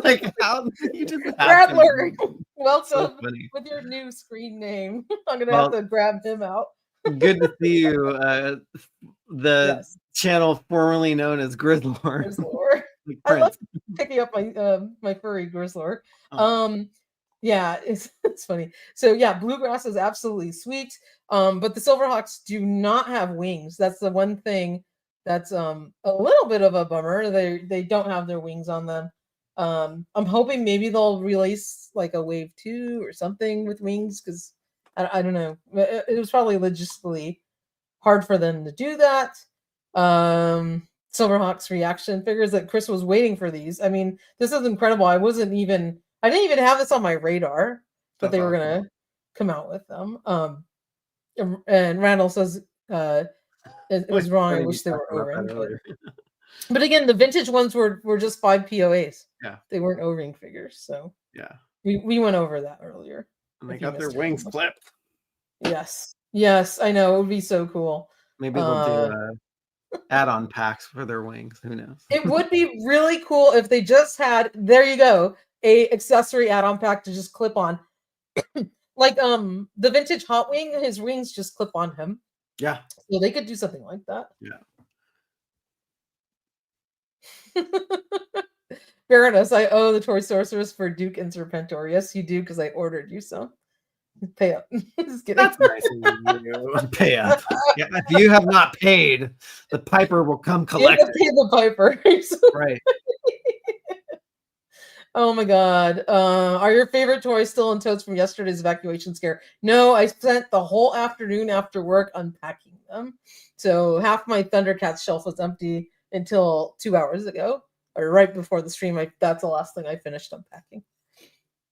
Like, how did you just Rattler, welcome So funny. with your new screen name. I'm going to Well, have to grab him out. good to see you. The Yes, channel formerly known as Grizzlord. Grizzler. Like I love Prince. picking up my my furry Grizzler. Oh. Yeah, it's funny. So yeah, bluegrass is absolutely sweet. But the Silverhawks do not have wings. That's the one thing that's a little bit of a bummer. They don't have their wings on them. I'm hoping maybe they'll release like a wave 2 or something with wings, because I don't know. It was probably logistically hard for them to do that. Silverhawks ReAction figures that Chris was waiting for these. I mean, this is incredible. I didn't even have this on my radar that That's they were awesome. gonna come out with them. And Randall says it was wrong. I wish they were O-ring. But again, the vintage ones were just 5 POAs. Yeah. They weren't O-ring figures. So Yeah. we went over that earlier. And they got their wings flipped. Yes. Yes, I know. It would be so cool. Maybe they'll do add-on packs for their wings. Who knows? It would be really cool if they just had, there you go, a accessory add-on pack to just clip on. Like the vintage Hot Wing, his wings just clip on him. Yeah. So they could do something like that. Yeah. Baroness, I owe the Toy Sorceress for Duke and Serpentor. Yes, you do, because I ordered you some. Pay up. Just kidding. That's nice of you. Pay up. Yeah, if you have not paid, the Piper will come collect it. Pay the Piper. Right. Oh my God. Are your favorite toys still in totes from yesterday's evacuation scare? No, I spent the whole afternoon after work unpacking them. So half my Thundercats shelf was empty until 2 hours ago, or right before the stream. That's the last thing I finished unpacking.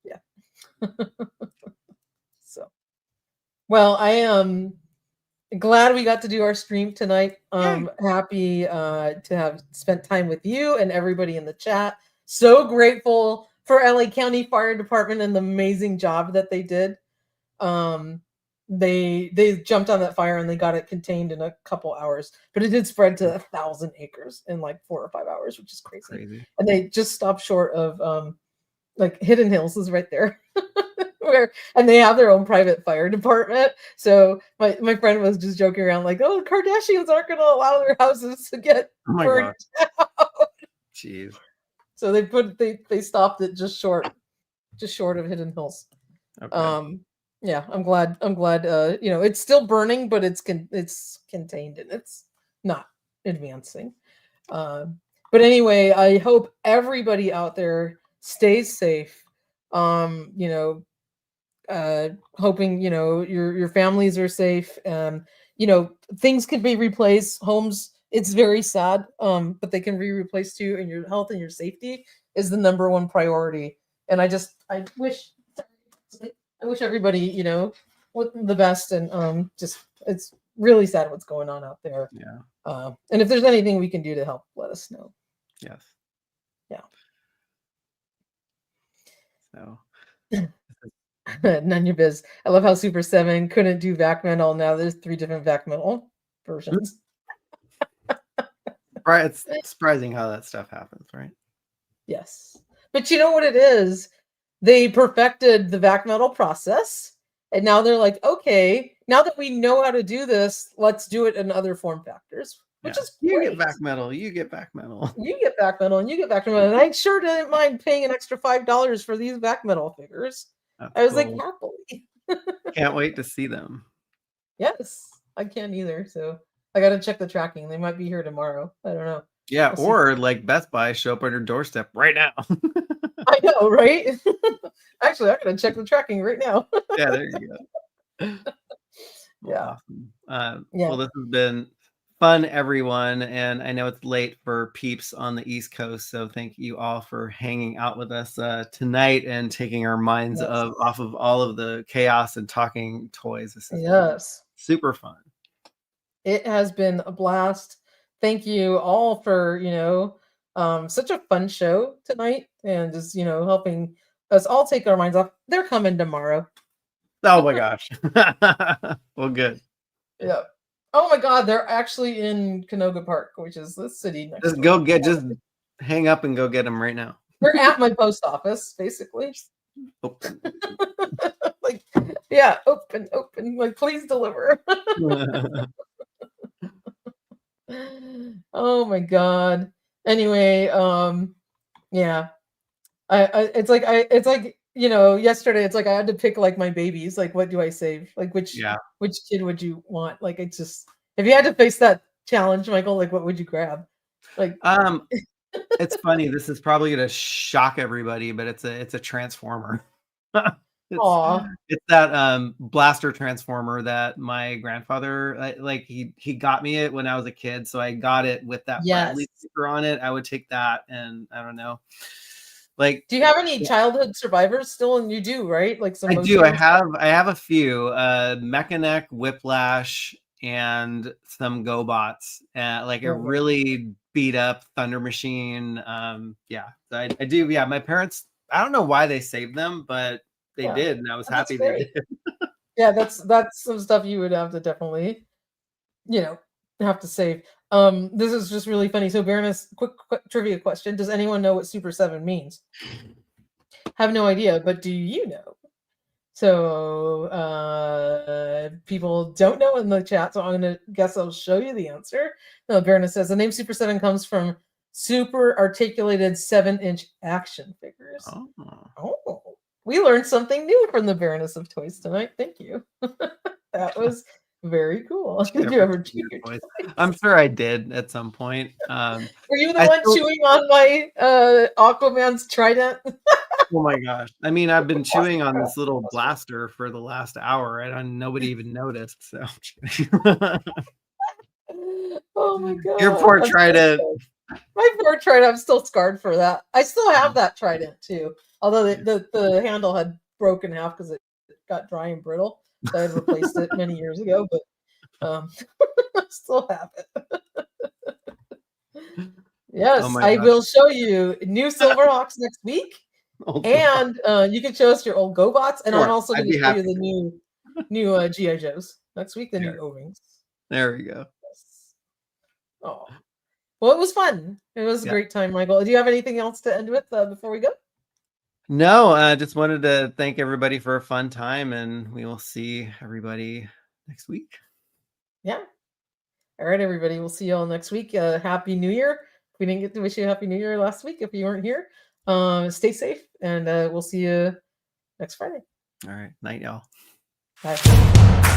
Yeah. So, well, I am glad we got to do our stream tonight. Happy to have spent time with you and everybody in the chat. So grateful for LA County Fire Department and the amazing job that they did. They jumped on that fire and they got it contained in a couple hours, but it did spread to 1,000 acres in like 4 or 5 hours, which is crazy. And they just stopped short of like Hidden Hills is right there. And they have their own private fire department. So my friend was just joking around like, oh, Kardashians aren't going to allow their houses to get burned down. Jeez. So they stopped it just short of Hidden Hills. Okay. Yeah, I'm glad it's still burning, but it's contained and it's not advancing. But anyway, I hope everybody out there stays safe. Hoping your families are safe. Things can be replaced. Homes, it's very sad, but they can be replaced too, and your health and your safety is the number one priority. And I wish everybody what the best, and it's really sad what's going on out there. Yeah. And if there's anything we can do to help, let us know. Yes. Yeah. So none of your biz. I love how Super 7 couldn't do back metal. Now there's 3 different back metal versions. Right. It's surprising how that stuff happens, right? Yes. But you know what it is? They perfected the back metal process. And now they're like, okay, now that we know how to do this, let's do it in other form factors. Which is great. You get back metal. You get back metal. You get back metal, and you get back metal. And I sure didn't mind paying an extra $5 for these back metal figures. I was like, happily. Can't wait to see them. Yes, I can't either. So I got to check the tracking. They might be here tomorrow. I don't know. Yeah, or like Best Buy, show up on your doorstep right now. I know, right? Actually, I got to check the tracking right now. Yeah, there you go. Yeah. Awesome. Yeah. Well, this has been fun, everyone, and I know it's late for peeps on the East Coast, so thank you all for hanging out with us tonight and taking our minds off of all of the chaos and talking toys. This has been super fun. It has been a blast. Thank you all for, such a fun show tonight, and just, helping us all take our minds off. They're coming tomorrow. Oh my gosh. Well, good. Yeah. Oh my God, they're actually in Canoga Park, which is the city next just hang up and go get them right now. They're at my post office, basically. Open. Like, yeah, open. Like, please deliver. Oh my God. Anyway, yeah. It's like yesterday it's like I had to pick like my babies, like what do I save? Like which kid would you want? Like it's just, if you had to face that challenge, Michael, like what would you grab? Like it's funny, this is probably gonna shock everybody, but it's a transformer. It's that blaster transformer that my grandfather he got me it when I was a kid, so I got it with that Bradley sticker on it. I would take that, and I don't know. Like, do you have any childhood survivors still? And you do, right? Like some. I do. I have a few. Mechaneck, Whiplash, and some GoBots. Like a really beat up Thunder Machine. Yeah, I do. Yeah, my parents. I don't know why they saved them, but they did, and I was happy they did. Yeah, that's some stuff you would have to definitely, have to save. This is just really funny. So Baroness, quick trivia question. Does anyone know what Super 7 means? Have no idea, but do you know? So people don't know in the chat, so I'm gonna guess I'll show you the answer. No, Baroness says the name Super 7 comes from super articulated 7-inch action figures. Oh, we learned something new from the Baroness of Toys tonight. Thank you. That was very cool. Did you ever chew your toys? I'm sure I did at some point. Were you the one chewing on my Aquaman's trident? Oh my gosh. I mean, I've been chewing on this little blaster for the last hour, and nobody even noticed. So oh my God. Your poor trident. My poor trident. I'm still scarred for that. I still have that trident too. Although the handle had broken half because it got dry and brittle. So I had replaced it many years ago, but I still have it. Yes, I will show you new Silverhawks next week. And you can show us your old GoBots, and I'm also going to show you the new GI Joes next week. The new O-rings. There we go. Yes. Oh, well, it was fun. It was a great time, Michael. Do you have anything else to end with before we go? No, I just wanted to thank everybody for a fun time, and we will see everybody next week. Yeah. All right, everybody. We'll see you all next week. Happy New Year. We didn't get to wish you a Happy New Year last week if you weren't here. Stay safe, and we'll see you next Friday. All right. Night, y'all. Bye.